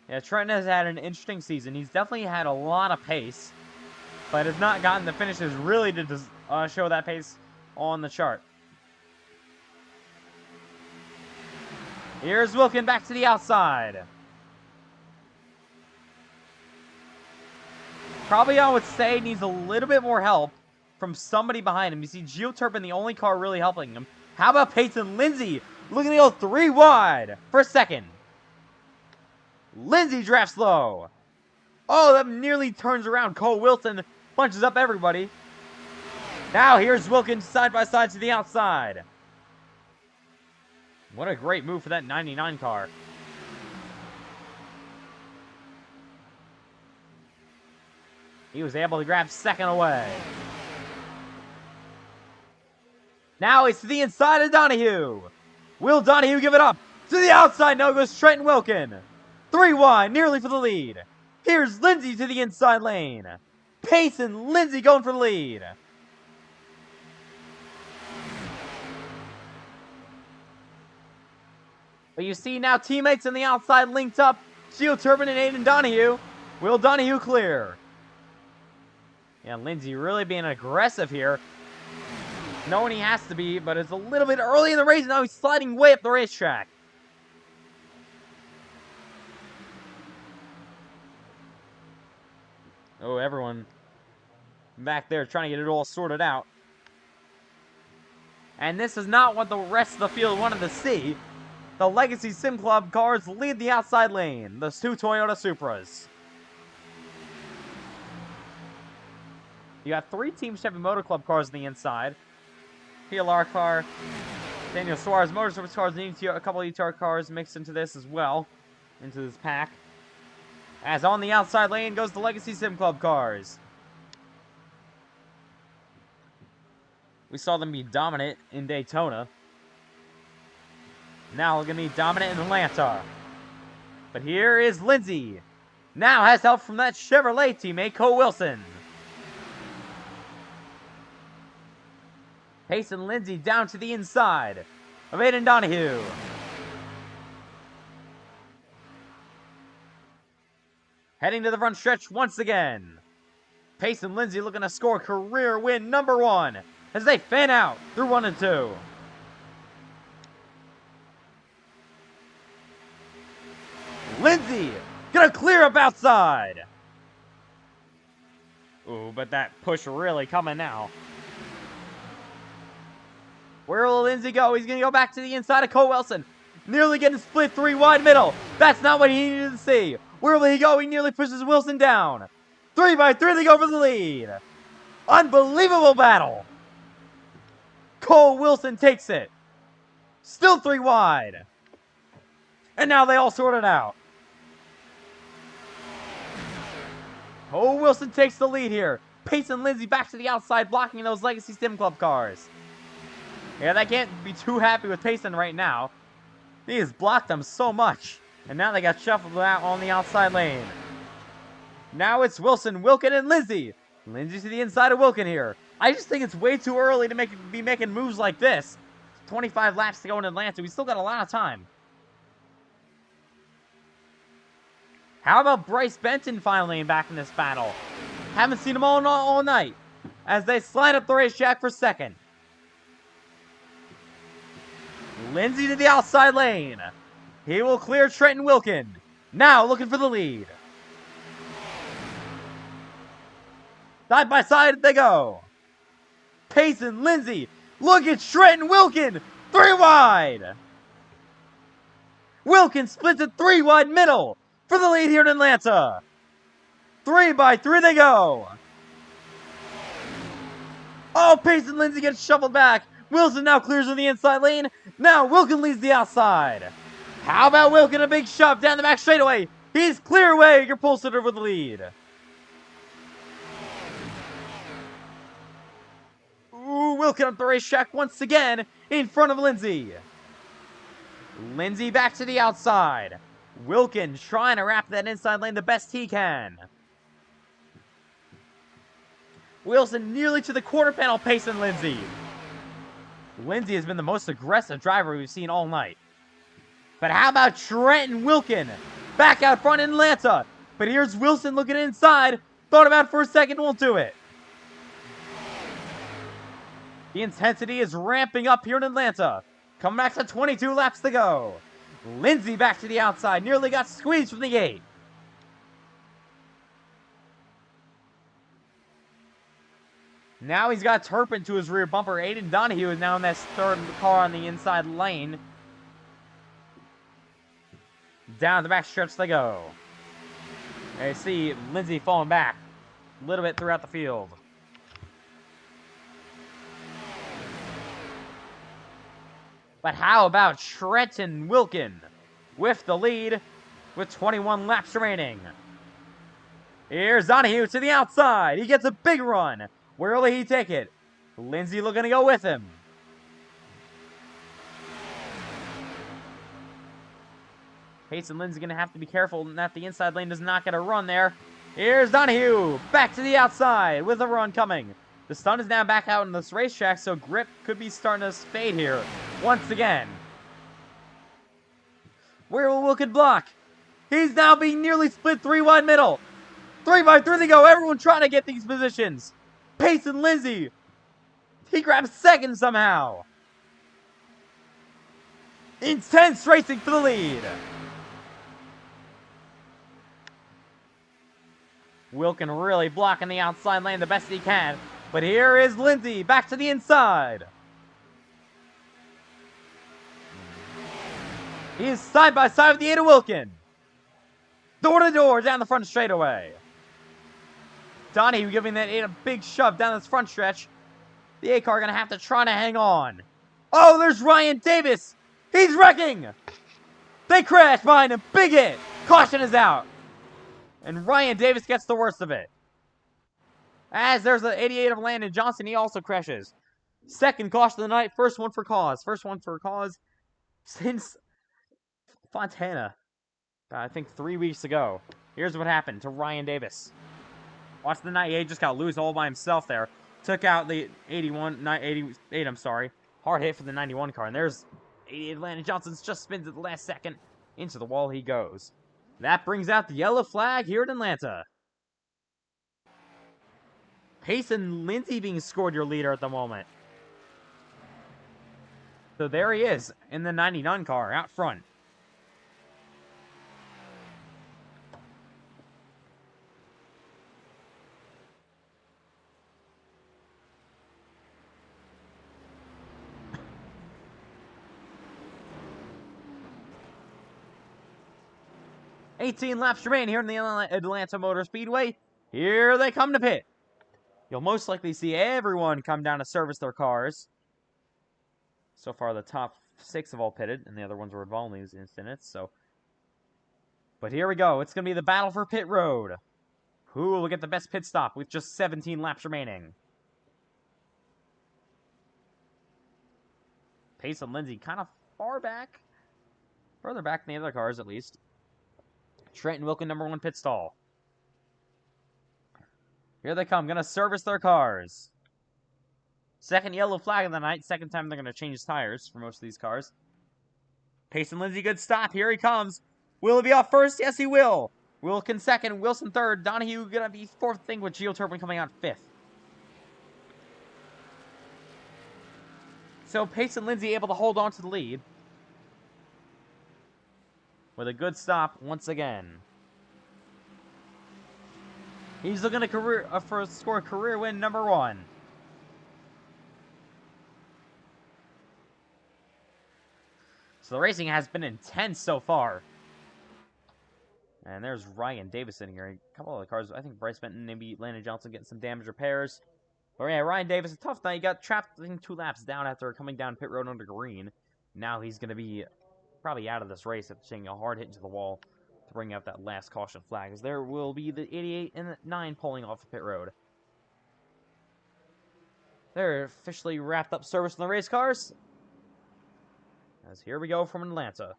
Yeah, Trenton has had an interesting season. He's definitely had a lot of pace, but has not gotten the finishes really to show that pace on the chart. Here's Wilkin back to the outside. Probably I would say needs a little bit more help from somebody behind him. You see Gio Turpin, the only car really helping him. How about Peyton Lindsay looking to go 3 wide for second? Lindsay drafts low. Oh, that nearly turns around. Cole Wilson punches up everybody. Now here's Wilkins side by side to the outside. What a great move for that 99 car. He was able to grab second away. Now it's to the inside of Donahue. Will Donahue give it up? To the outside, now goes Trenton Wilkin. 3 wide, nearly for the lead. Here's Lindsay to the inside lane. Payson Lindsay going for the lead. But you see now teammates on the outside linked up. Gio Turpin and Aiden Donahue. Will Donahue clear? Yeah, Lindsay really being aggressive here. Knowing he has to be, but it's a little bit early in the race. Now he's sliding way up the racetrack. Oh, everyone back there trying to get it all sorted out. And this is not what the rest of the field wanted to see. The Legacy Sim Club cars lead the outside lane. The 2 Toyota Supras. You got 3 Team Chevy Motor Club cars on the inside. PLR car, Daniel Suarez Motorsports cars, and a couple of ETR cars mixed into this as well. Into this pack. As on the outside lane goes the Legacy Sim Club cars. We saw them be dominant in Daytona. Now they're going to be dominant in Atlanta. But here is Lindsay. Now has help from that Chevrolet teammate, Cole Wilson. Payson Lindsay down to the inside of Aiden Donahue. Heading to the front stretch once again. Payson Lindsay looking to score career win number 1 as they fan out through 1 and 2. Lindsay gonna clear up outside. Ooh, but that push really coming now. Where will Lindsay go? He's going to go back to the inside of Cole Wilson. Nearly getting split 3 wide middle. That's not what he needed to see. Where will he go? He nearly pushes Wilson down. 3 by 3, they go for the lead. Unbelievable battle. Cole Wilson takes it. Still 3 wide. And now they all sort it out. Cole Wilson takes the lead here. Payson Lindsay back to the outside, blocking those Legacy Sim Club cars. Yeah, they can't be too happy with Payson right now. He has blocked them so much. And now they got shuffled out on the outside lane. Now it's Wilson, Wilkin, and Lindsay. Lindsay to the inside of Wilkin here. I just think it's way too early to be making moves like this. 25 laps to go in Atlanta. We still got a lot of time. How about Bryce Benton finally back in this battle? Haven't seen him all night. As they slide up the racetrack for second. Lindsay to the outside lane. He will clear Trenton Wilkin. Now looking for the lead. Side by side they go. Payson Lindsay. Look at Trenton Wilkin. 3 wide. Wilkin splits a 3 wide middle for the lead here in Atlanta. 3 by 3 they go. Oh, Payson Lindsay gets shuffled back. Wilson now clears in the inside lane. Now Wilkin leads the outside. How about Wilkin? A big shove down the back straightaway. He's clear away. Your pole sitter with the lead. Ooh, Wilkin up the racetrack once again in front of Lindsay. Lindsay back to the outside. Wilkin trying to wrap that inside lane the best he can. Wilson nearly to the quarter panel, Payson Lindsay. Lindsay has been the most aggressive driver we've seen all night. But how about Trenton Wilkin? Back out front in Atlanta. But here's Wilson looking inside. Thought about it for a second, won't do it. The intensity is ramping up here in Atlanta. Coming back to 22 laps to go. Lindsay back to the outside. Nearly got squeezed from the gate. Now he's got Turpin to his rear bumper. Aiden Donahue is now in that third car on the inside lane. Down the back stretch they go. And you see Lindsay falling back a little bit throughout the field. But how about Trenton Wilkin with the lead with 21 laps remaining? Here's Donahue to the outside. He gets a big run. Where will he take it? Lindsay looking to go with him. Pace and Lindsay going to have to be careful that the inside lane does not get a run there. Here's Donahue back to the outside with a run coming. The sun is now back out in this racetrack, so grip could be starting to fade here once again. Where will Wilkin block? He's now being nearly split 3 wide middle. 3 by 3 they go. Everyone trying to get these positions. Pace and Lindsay. He grabs second somehow. Intense racing for the lead. Wilkin really blocking the outside lane the best he can. But here is Lindsay back to the inside. He is side by side with the Ada Wilkin. Door to door down the front straightaway. Donahue giving that Ada a big shove down this front stretch. The A-car going to have to try to hang on. Oh, there's Ryan Davis. He's wrecking. They crash behind him. Big hit. Caution is out. And Ryan Davis gets the worst of it. As there's the 88 of Landon Johnson, he also crashes. Second caution of the night, first one for cause. First one for cause since Fontana, I think 3 weeks ago. Here's what happened to Ryan Davis. Watch the 98, just got loose all by himself there. Took out the 88, I'm sorry. Hard hit for the 91 car. And there's 88 Landon Johnson, just spins at the last second. Into the wall he goes. That brings out the yellow flag here in Atlanta. Pace and Lindsay being scored your leader at the moment. So there he is in the 99 car out front. $18 laps remain here in the Atlanta Motor Speedway. Here they come to pit. You'll most likely see everyone come down to service their cars. So far, the top 6 have all pitted, and the other ones were involved in these incidents. But here we go. It's going to be the battle for pit road. Who will get the best pit stop with just 17 laps remaining? Pace and Lindsay kind of far back. Further back than the other cars, at least. Trenton Wilkin, number 1 pit stall. Here they come, going to service their cars. Second yellow flag of the night. Second time they're going to change tires for most of these cars. Pace and Lindsay, good stop. Here he comes. Will he be off first? Yes, he will. Wilkin second, Wilson third. Donahue going to be fourth thing with Geo Turpin coming out fifth. So Pace and Lindsay able to hold on to the lead. With a good stop once again. He's looking to score career win number 1. So the racing has been intense so far. And there's Ryan Davis in here. A couple of the cars. I think Bryce Benton, maybe Landon Johnson getting some damage repairs. But yeah, Ryan Davis, a tough night. He got trapped, I think, 2 laps down after coming down pit road under green. Now he's going to be probably out of this race after taking a hard hit into the wall to bring out that last caution flag, as there will be the 88 and the 9 pulling off the pit road. They're officially wrapped up service on the race cars. As here we go from Atlanta.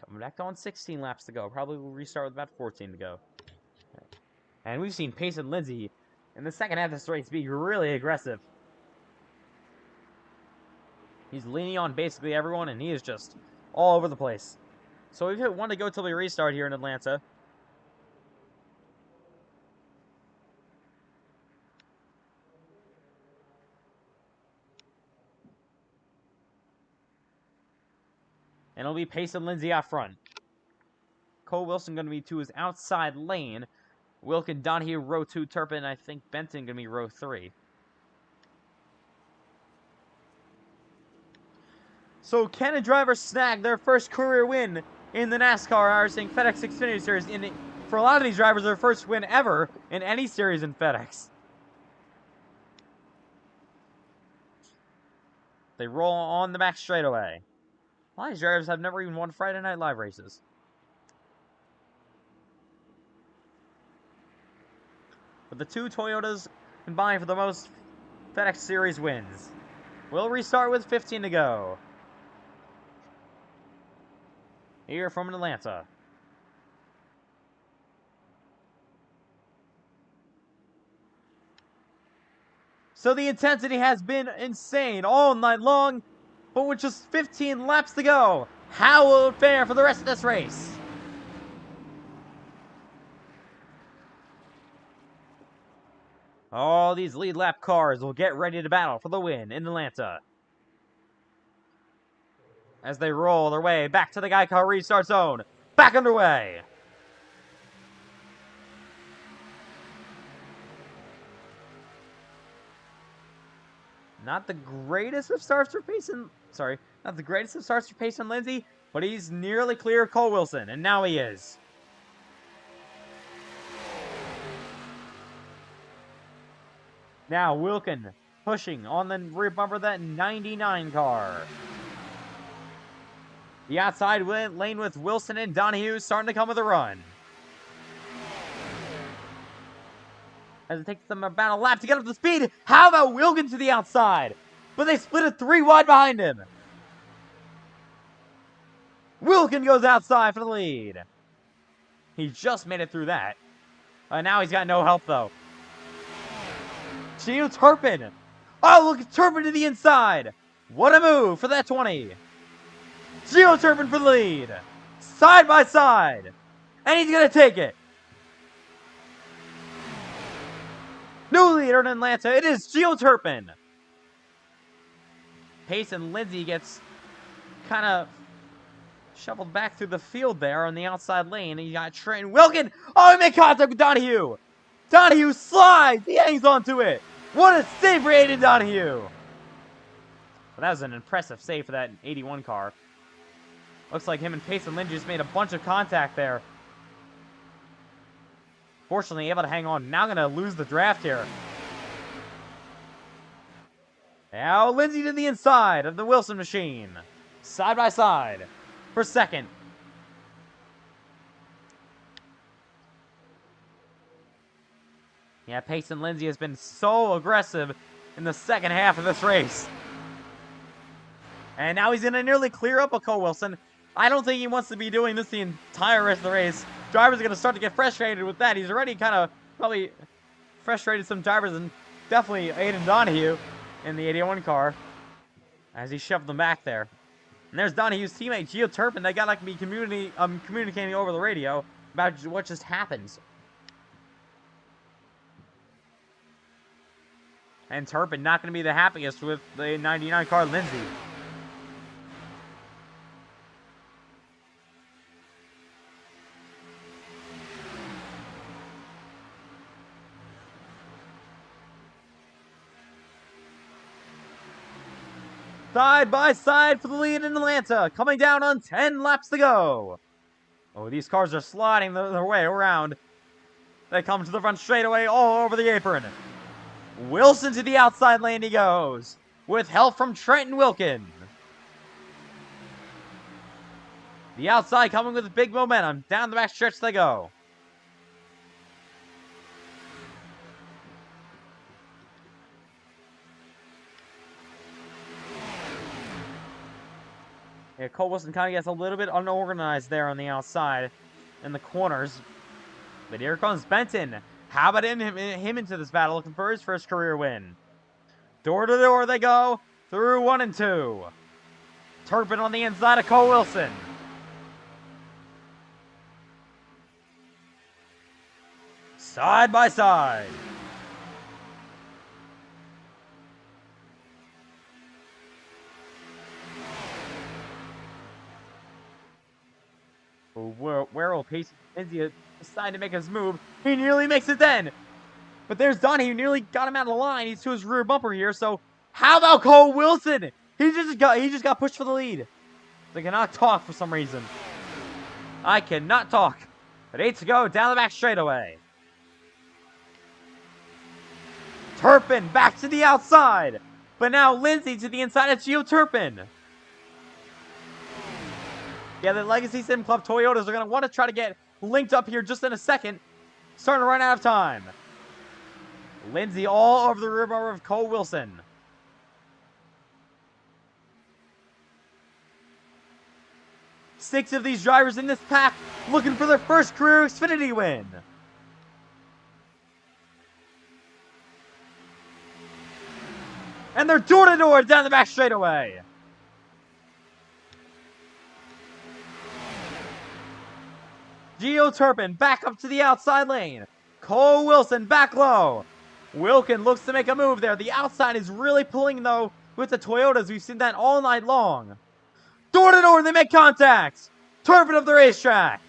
Coming back on 16 laps to go. Probably will restart with about 14 to go. And we've seen Pace and Lindsay in the second half of this race be really aggressive. He's leaning on basically everyone, and he is just all over the place. So we've hit 1 to go till we restart here in Atlanta. And it'll be Pace and Lindsay out front. Cole Wilson going to be to his outside lane Wilkin, Donahue, row 2, Turpin. I think Benton going to be row 3. So can a driver snag their first career win in the NASCAR iRacing FedEx Xfinity Series? For a lot of these drivers, their first win ever in any series in FedEx. They roll on the back straightaway. A lot of these drivers have never even won Friday Night Live races. But the two Toyotas combine for the most FedEx Series wins. We'll restart with 15 to go. Here from Atlanta. So the intensity has been insane all night long, but with just 15 laps to go, how will it fare for the rest of this race? All these lead lap cars will get ready to battle for the win in Atlanta. As they roll their way back to the Geico restart zone. Back underway. Not the greatest of starts for Payson. Sorry, not the greatest of starts for Payson Lindsay, but he's nearly clear of Cole Wilson, and now he is. Now Wilkin pushing on the rear bumper of that 99 car. The outside lane with Wilson and Donahue starting to come with a run. As it takes them about a lap to get up to speed. How about Wilkin to the outside? But they split it 3 wide behind him. Wilkin goes outside for the lead. He just made it through that. Now he's got no help, though. Gio Turpin. Oh, look at Turpin to the inside. What a move for that 20. Gio Turpin for the lead. Side by side. And he's going to take it. New leader in Atlanta. It is Gio Turpin. Payson Lindsay gets kind of shuffled back through the field there on the outside lane. And you got Trent Wilkin. Oh, he made contact with Donahue. Donahue slides. He hangs onto it. What a save for Aiden Donahue. Well, that was an impressive save for that 81 car. Looks like him and Payson Lindsay just made a bunch of contact there. Fortunately, able to hang on. Now going to lose the draft here. Now Lindsay to the inside of the Wilson machine. Side by side for second. Yeah, Payson Lindsay has been so aggressive in the second half of this race. And now he's going to nearly clear up a Cole Wilson. I don't think he wants to be doing this the entire rest of the race. Drivers are going to start to get frustrated with that. He's already kind of probably frustrated some drivers, and definitely Aiden Donahue in the 81 car as he shoved them back there. And there's Donahue's teammate, Gio Turpin. They got to be communicating over the radio about what just happened. And Turpin not going to be the happiest with the 99 car Lindsay. Side by side for the lead in Atlanta, coming down on 10 laps to go. Oh, these cars are sliding their way around. They come to the front straightaway all over the apron. Wilson to the outside lane he goes, with help from Trenton Wilkin. The outside coming with big momentum. Down the back stretch they go. Yeah, Cole Wilson kind of gets a little bit unorganized there on the outside in the corners. But here comes Benton. How about him into this battle, looking for his first career win. Door to door they go, through 1 and 2. Turpin on the inside of Cole Wilson. Side by side. Where will Pace Lindsay decided to make his move. He nearly makes it then. But there's Donahue, nearly got him out of the line. He's to his rear bumper here. So how about Cole Wilson? He just got pushed for the lead. I cannot talk for some reason. I cannot talk. But 8 to go, down the back straightaway. Turpin back to the outside. But now Lindsay to the inside of Gio Turpin. Yeah, the Legacy Sim Club Toyotas are going to want to try to get linked up here just in a second. Starting to run out of time. Lindsay all over the rear bumper of Cole Wilson. Six of these drivers in this pack looking for their first career Xfinity win. And they're door-to-door down the back straightaway. Gio Turpin back up to the outside lane. Cole Wilson back low. Wilkin looks to make a move there. The outside is really pulling, though, with the Toyotas. We've seen that all night long. Door-to-door, they make contact. Turpin of the racetrack.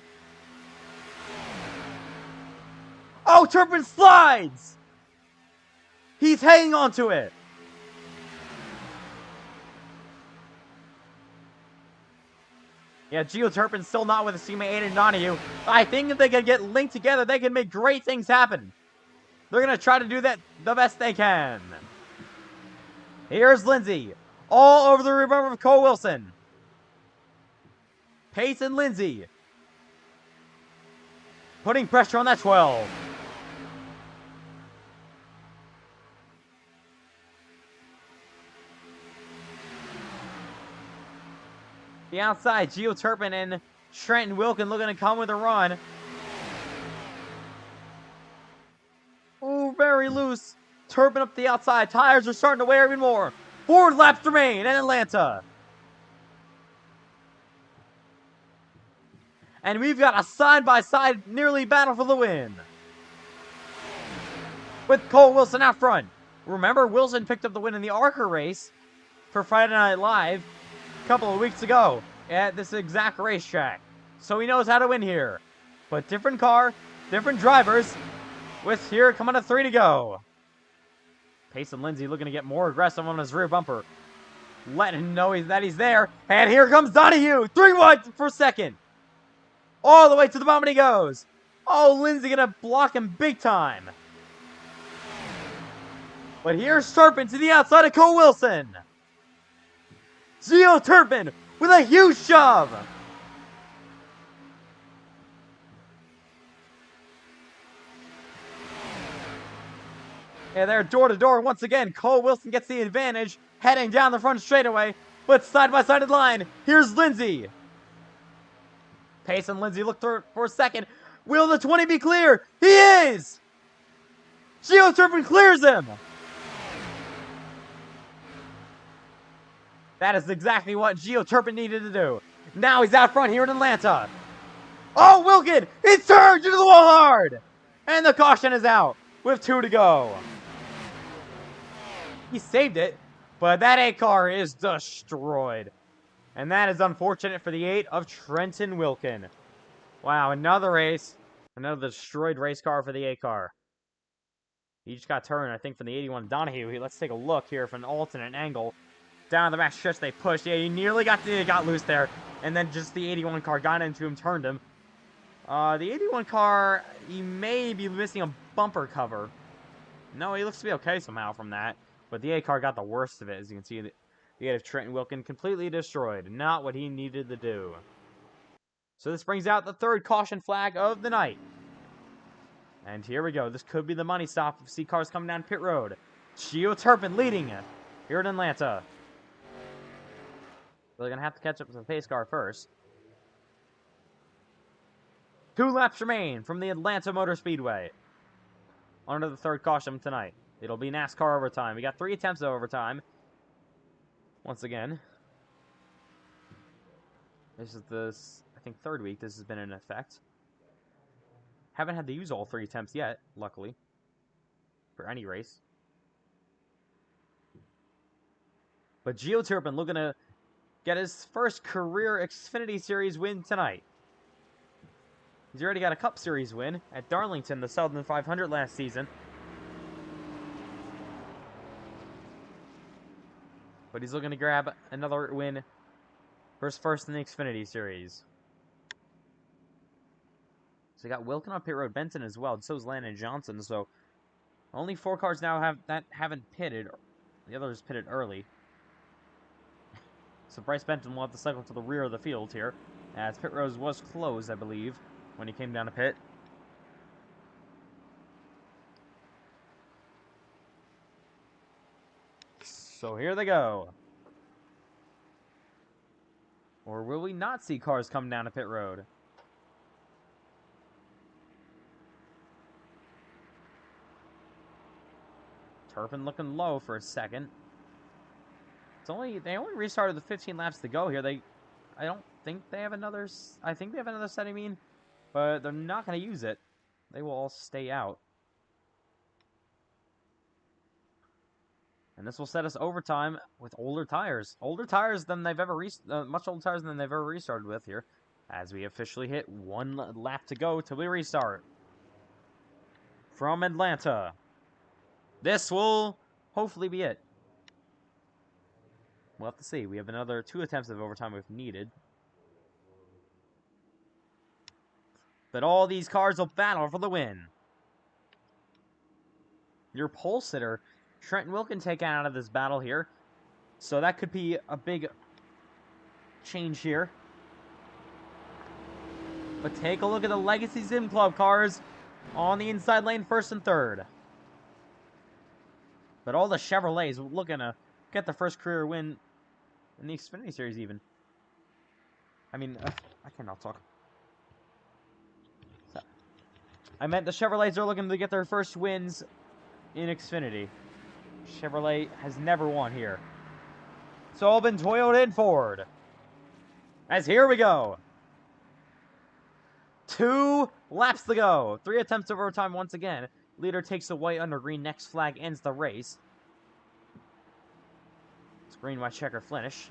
Oh, Turpin slides. He's hanging onto it. Yeah, Gio Turpin's still not with his teammate Aiden Donahue. I think if they can get linked together, they can make great things happen. They're going to try to do that the best they can. Here's Lindsay. All over the rear bumper of Cole Wilson. Pace and Lindsay. Putting pressure on that 12. The outside, Gio Turpin and Trenton Wilkin looking to come with a run. Oh, very loose. Turpin up the outside. Tires are starting to wear even more. 4 laps remain in Atlanta. And we've got a side-by-side nearly battle for the win. With Cole Wilson out front. Remember, Wilson picked up the win in the ARCA race for Friday Night Live a couple of weeks ago at this exact racetrack. So he knows how to win here. But different car, different drivers, with here coming to 3 to go. Pace and Lindsay looking to get more aggressive on his rear bumper. Letting him know that he's there. And here comes Donahue. 3 wide for second. All the way to the bottom he goes. Oh, Lindsay gonna block him big time. But here's Turpin to the outside of Cole Wilson. Gio Turpin with a huge shove. And they're door to door once again. Cole Wilson gets the advantage, heading down the front straightaway. But side by side of the line, here's Lindsay. Pace and Lindsay look for a second. Will the 20 be clear? He is! Gio Turpin clears him. That is exactly what Gio Turpin needed to do. Now he's out front here in Atlanta. Oh, Wilkin! He's turned into the wall hard! And the caution is out with 2 to go. He saved it, but that 8 car is destroyed. And that is unfortunate for the 8 of Trenton Wilkin. Wow, another race. Another destroyed race car for the 8 car. He just got turned, I think, from the 81 Donahue. Let's take a look here from an alternate angle. Down the back stretch they pushed. Yeah, he nearly got loose there. And then just the 81 car got into him, turned him. The 81 car, he may be missing a bumper cover. No, he looks to be okay somehow from that. But the 8 car got the worst of it, as you can see. The 8 of Trenton Wilkin completely destroyed. Not what he needed to do. So this brings out the 3rd caution flag of the night. And here we go. This could be the money stop if see cars coming down pit road. Gio Turpin leading here in Atlanta. They're going to have to catch up to the pace car first. 2 laps remain from the Atlanta Motor Speedway. Under the 3rd caution tonight. It'll be NASCAR overtime. We got 3 attempts of overtime. Once again. This is the, I think, 3rd week this has been in effect. Haven't had to use all 3 attempts yet, luckily. For any race. But Gio Turpin looking to get his first career Xfinity Series win tonight. He's already got a Cup Series win at Darlington, the Southern 500 last season. But he's looking to grab another win for his first in the Xfinity Series. So you got Wilkin on pit road, Benson as well, and so is Landon Johnson. So only 4 cars now haven't pitted. The others pitted early. So Bryce Benton will have to cycle to the rear of the field here, as pit road was closed, I believe, when he came down to pit. So here they go. Or will we not see cars come down to pit road? Turpin looking low for a second. They only restarted the 15 laps to go here. I don't think they have another. I think they have another set. I mean, but they're not going to use it. They will all stay out. And this will set us overtime with older tires. Older tires than they've ever much older tires than they've ever restarted with here, as we officially hit 1 lap to go till we restart. From Atlanta. This will hopefully be it. We'll have to see. We have another 2 attempts of overtime if needed. But all these cars will battle for the win. Your pole sitter, Trenton Wilkin, taken out of this battle here. So that could be a big change here. But take a look at the Legacy Sim Club cars on the inside lane, 1st and 3rd. But all the Chevrolets looking to get the first career win in the Xfinity Series even. I mean, I cannot talk. I meant the Chevrolets are looking to get their first wins in Xfinity. Chevrolet has never won here. It's all been Toyota and Ford. As here we go. 2 laps to go. 3 attempts of overtime once again. Leader takes the white under green. Next flag ends the race. It's green, white, checker, finish.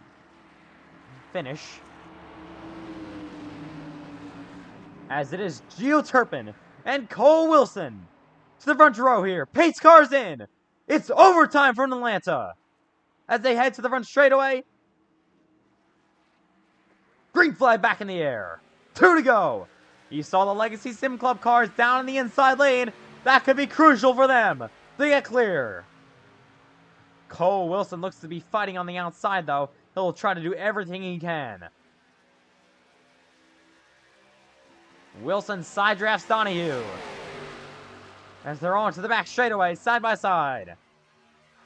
As it is Gio Turpin and Cole Wilson to the front row here. Pace cars in. It's overtime from Atlanta. As they head to the front straightaway. Green flag back in the air. 2 to go. You saw the Legacy Sim Club cars down in the inside lane. That could be crucial for them to get clear. Cole Wilson looks to be fighting on the outside, though. He'll try to do everything he can. Wilson side drafts Donahue. As they're on to the back straightaway, side by side.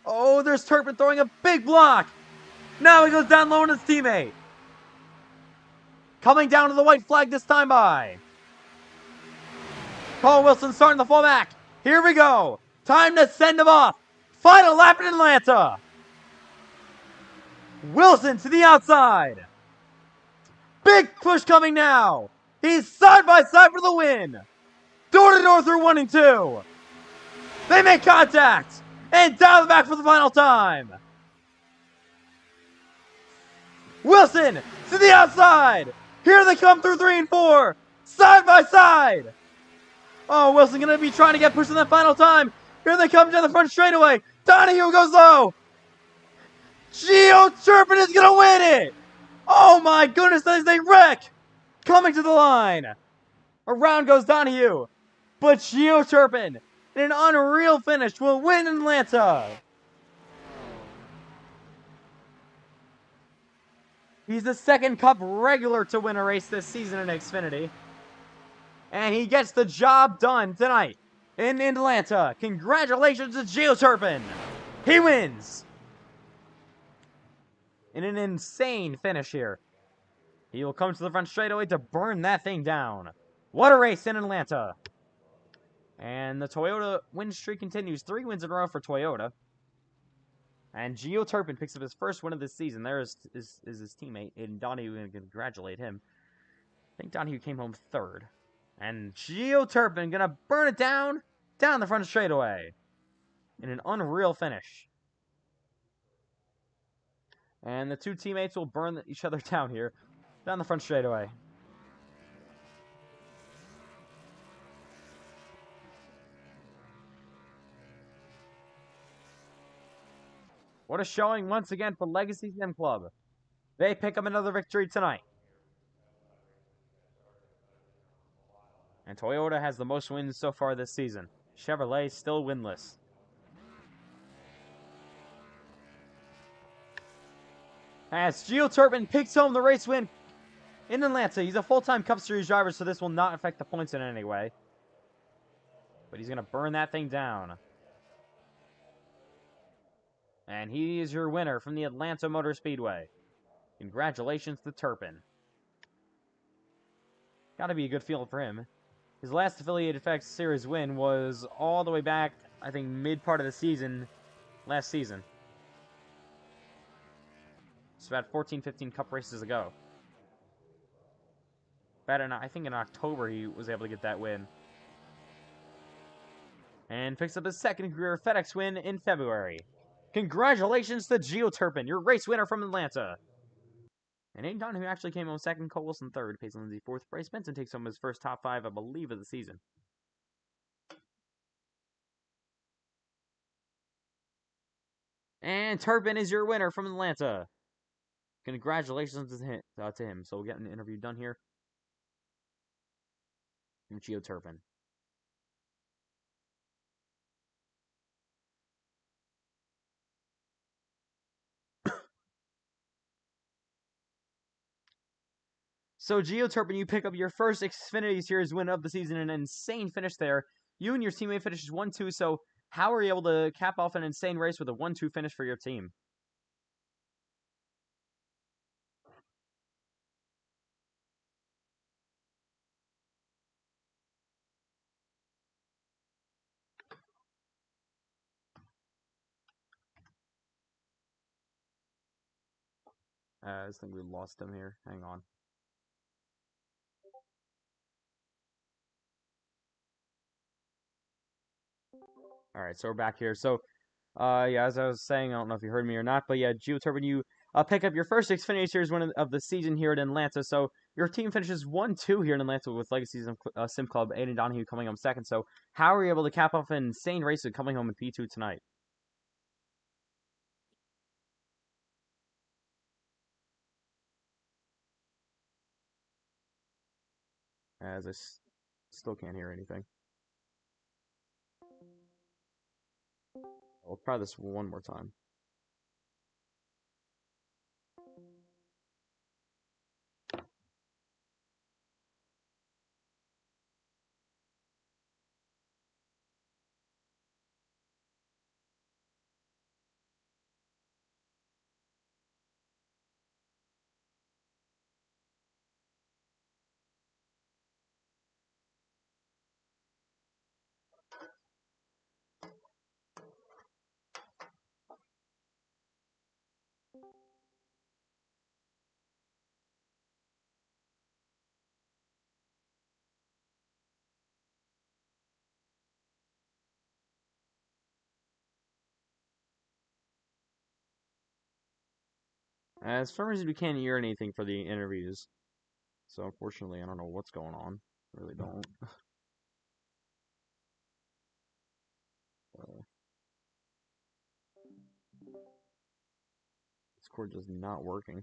Oh, there's Turpin throwing a big block. Now he goes down low on his teammate. Coming down to the white flag this time by Cole Wilson starting to fall back. Here we go. Time to send him off. Final lap in Atlanta. Wilson to the outside. Big push coming now. He's side by side for the win. Door to door through 1 and 2. They make contact. And down the back for the final time. Wilson to the outside. Here they come through 3 and 4. Side by side. Oh, Wilson going to be trying to get pushed in that final time. Here they come down the front straightaway. Donahue goes low. Gio Turpin is going to win it. Oh my goodness, that is a wreck. Coming to the line. Around goes Donahue. But Gio Turpin, in an unreal finish, will win in Atlanta. He's the 2nd Cup regular to win a race this season in Xfinity. And he gets the job done tonight in Atlanta. Congratulations to Gio Turpin. He wins. In an insane finish here. He will come to the front straightaway to burn that thing down. What a race in Atlanta. And the Toyota win streak continues. 3 wins in a row for Toyota. And Gio Turpin picks up his first win of this season. There is his teammate, and Donahue, and congratulate him. I think Donahue came home 3rd. And Gio Turpin gonna burn it down the front straightaway. In an unreal finish. And the 2 teammates will burn each other down here. Down the front straightaway. What a showing once again for Legacy Sim Club. They pick up another victory tonight. And Toyota has the most wins so far this season. Chevrolet still winless. As Gio Turpin picks home the race win in Atlanta. He's a full-time Cup Series driver, so this will not affect the points in any way. But he's going to burn that thing down. And he is your winner from the Atlanta Motor Speedway. Congratulations to Turpin. Gotta be a good feeling for him. His last affiliated FedEx Series win was all the way back, I think, mid-part of the season, last season. It's about 14, 15 Cup races ago. I think in October he was able to get that win. And picks up his second career FedEx win in February. Congratulations to Gio Turpin, your race winner from Atlanta. And Aiden Donahue actually came home second, Cole Wilson third, Paisley Lindsay fourth, Bryce Benson takes home his first top 5, I believe, of the season. And Turpin is your winner from Atlanta. Congratulations to him. So we'll get an interview done here from Gio Turpin. So Gio Turpin, you pick up your first Xfinity Series win of the season, an insane finish there. You and your teammate finishes 1-2, so how were you able to cap off an insane race with a 1-2 finish for your team? I just think we lost him here. Hang on. Alright, so we're back here. So, yeah, as I was saying, I don't know if you heard me or not, but yeah, Gio Turpin, you pick up your first Xfinity Series win of the season here at Atlanta. So your team finishes 1-2 here in Atlanta with Legacy Sim Club, Aiden Donahue coming home second. So how were you able to cap off an insane race and coming home in P2 tonight? As I still can't hear anything. I'll try this one more time. As for some reason, we can't hear anything for the interviews. So unfortunately, I don't know what's going on. I really don't. Discord just not working.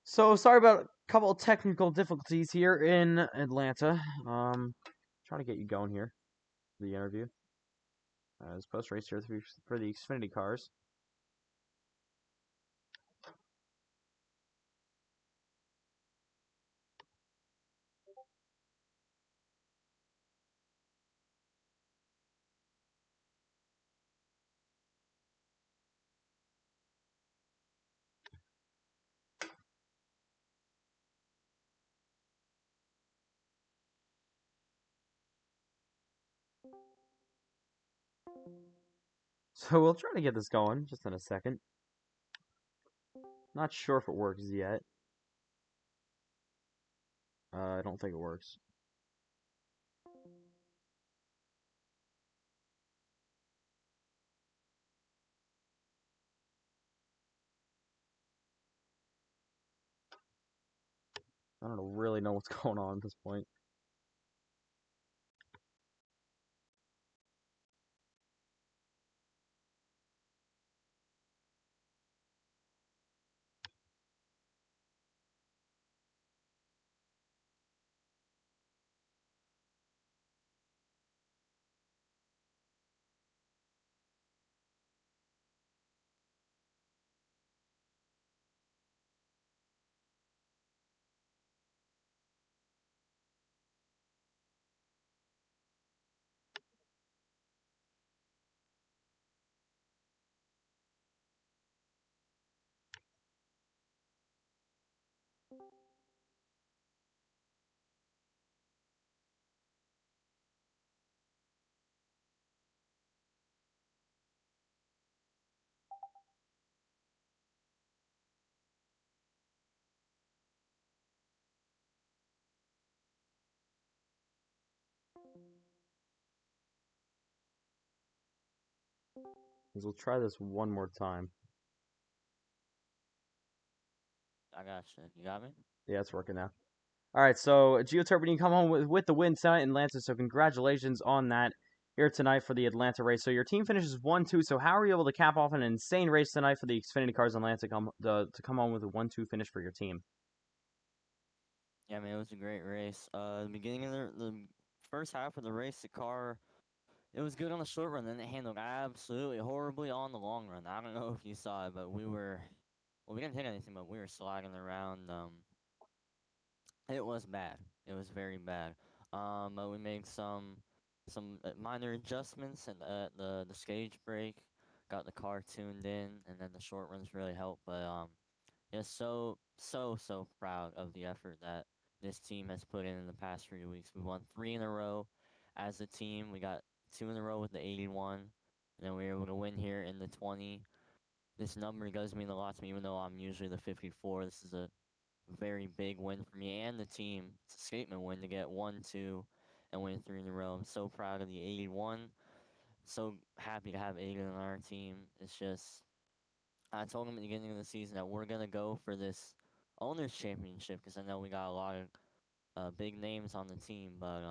So sorry about a couple of technical difficulties here in Atlanta. Trying to get you going here, the interview. As post race here for the Xfinity cars. So we'll try to get this going just in a second. Not sure if it works yet. I don't think it works. I don't really know what's going on at this point. We'll try this one more time.
I got you. You got me?
Yeah, it's working now. All right, so Geoturban, you come home with the win tonight in Atlanta. So congratulations on that here tonight for the Atlanta race. So your team finishes 1-2. So how are you able to cap off an insane race tonight for the Xfinity Cars in Atlanta to come home with a 1-2 finish for your team?
Yeah, man, it was a great race. The beginning of the first half of the race, the car it was good on the short run, then it handled absolutely horribly on the long run. I don't know if you saw it, but we didn't hit anything, but we were sliding around. It was bad. It was very bad. But we made some minor adjustments and the stage brake, got the car tuned in, and then the short runs really helped. But just so proud of the effort that this team has put in the past 3 weeks. We won 3 in a row as a team. We got 2 in a row with the 81, and then we were able to win here in the 20. This number does mean a lot to me, even though I'm usually the 54. This is a very big win for me and the team. It's a statement win to get 1, 2, and win 3 in a row. I'm so proud of the 81. So happy to have Aiden on our team. It's just I told him at the beginning of the season that we're gonna go for this owners championship because I know we got a lot of big names on the team, but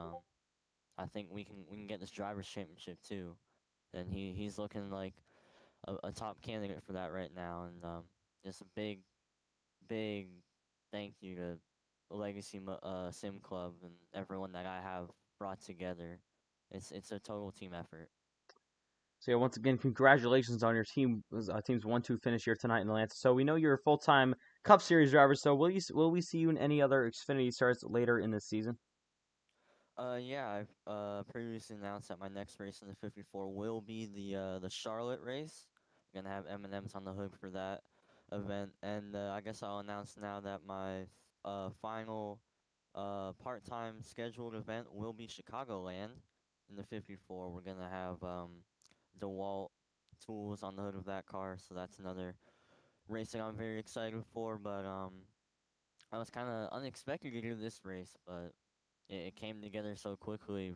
I think we can get this drivers championship too. And he's looking like a top candidate for that right now. And just a big thank you to the Legacy Sim Club and everyone that I have brought together. It's a total team effort.
So yeah, once again, congratulations on your team's 1-2 finish here tonight in Atlanta. So we know you're a full-time Cup Series driver. So will we see you in any other Xfinity starts later in this season?
Yeah, I've previously announced that my next race in the 54 will be the Charlotte race. I'm gonna have M&Ms on the hood for that event, and I guess I'll announce now that my final part-time scheduled event will be Chicagoland in the 54. We're gonna have DeWalt tools on the hood of that car, so that's another race that I'm very excited for. But I was kind of unexpected to do this race, but it came together so quickly,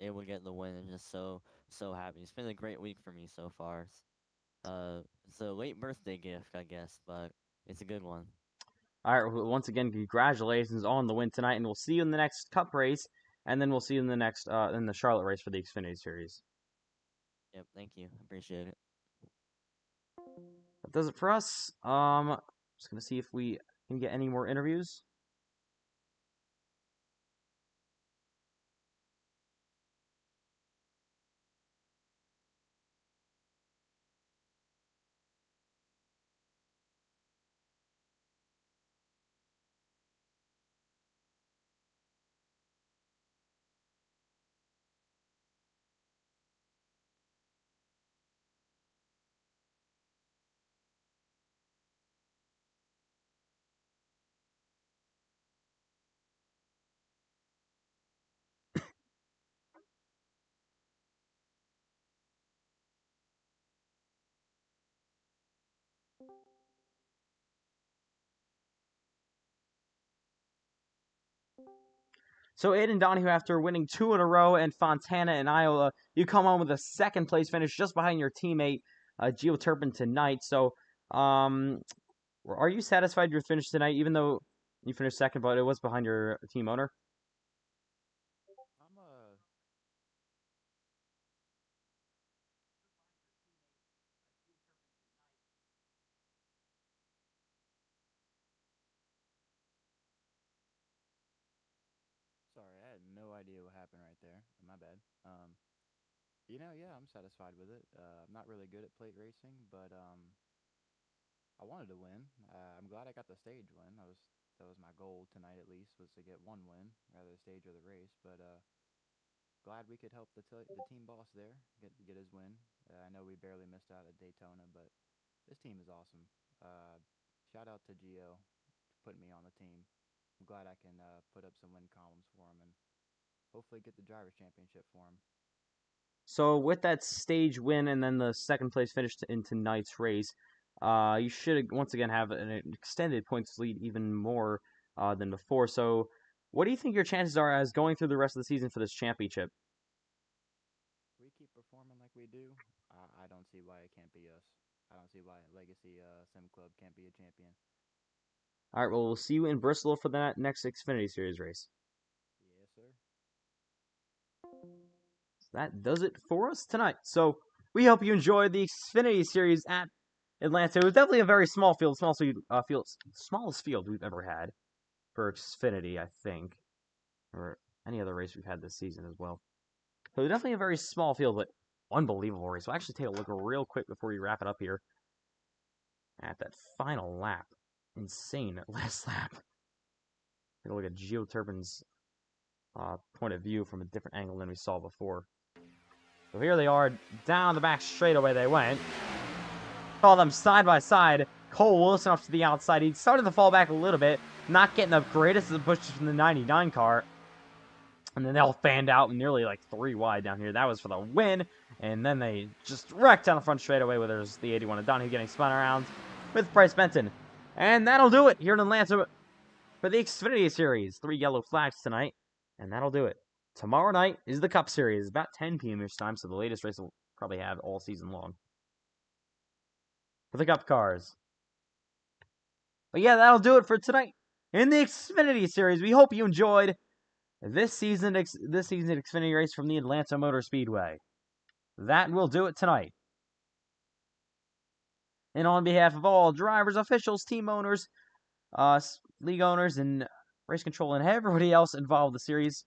able to get the win, and just so happy. It's been a great week for me so far. It's a late birthday gift, I guess, but it's a good one.
All right. Well, once again, congratulations on the win tonight, and we'll see you in the next Cup race, and then we'll see you in the next in the Charlotte race for the Xfinity Series.
Yep, thank you, appreciate it.
That does it for us. Just gonna see if we can get any more interviews. So Aiden Donahue, after winning 2 in a row, and Fontana and Iowa, you come home with a second place finish just behind your teammate Gio Turpin tonight. So, are you satisfied with your finish tonight, even though you finished second, but it was behind your team owner?
I'm sorry, I had no idea what happened right there. My bad. Yeah, I'm satisfied with it. I'm not really good at plate racing, but I wanted to win. I'm glad I got the stage win. That was my goal tonight at least, was to get one win, rather the stage or the race. But glad we could help the team boss there get his win. I know we barely missed out at Daytona, but this team is awesome. Uh, Shout out to Gio for putting me on the team. I'm glad I can put up some win columns for him and hopefully get the drivers' championship for him.
So with that stage win and then the second place finish in tonight's race, you should once again have an extended points lead, even more than before. So, what do you think your chances are as going through the rest of the season for this championship?
We keep performing like we do. I don't see why it can't be us. I don't see why Legacy Sim Club can't be a champion.
All right, well, we'll see you in Bristol for the next Xfinity Series race.
Yes, sir.
That does it for us tonight. So we hope you enjoyed the Xfinity Series at Atlanta. It was definitely a very small field, smallest field we've ever had for Xfinity, I think, or any other race we've had this season as well. So definitely a very small field, but unbelievable race. We'll actually take a look real quick before we wrap it up here at that final lap. Insane last lap. Take a look at Gio Turpin's point of view from a different angle than we saw before. So here they are, down the back straightaway they went. Saw them side by side. Cole Wilson off to the outside. He started to fall back a little bit, not getting the greatest of the pushes from the 99 car. And then they all fanned out nearly like 3 wide down here. That was for the win. And then they just wrecked down the front straightaway where there's the 81 of Donahue getting spun around with Bryce Benton. And that'll do it here in Atlanta for the Xfinity Series. 3 yellow flags tonight. And that'll do it. Tomorrow night is the Cup Series. About 10 p.m.-ish time, so the latest race we'll probably have all season long for the Cup cars. But yeah, that'll do it for tonight in the Xfinity Series. We hope you enjoyed this season Xfinity race from the Atlanta Motor Speedway. That will do it tonight. And on behalf of all drivers, officials, team owners, league owners, and race control, and everybody else involved in the series,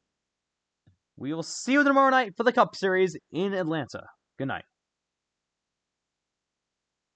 we will see you tomorrow night for the Cup Series in Atlanta. Good night.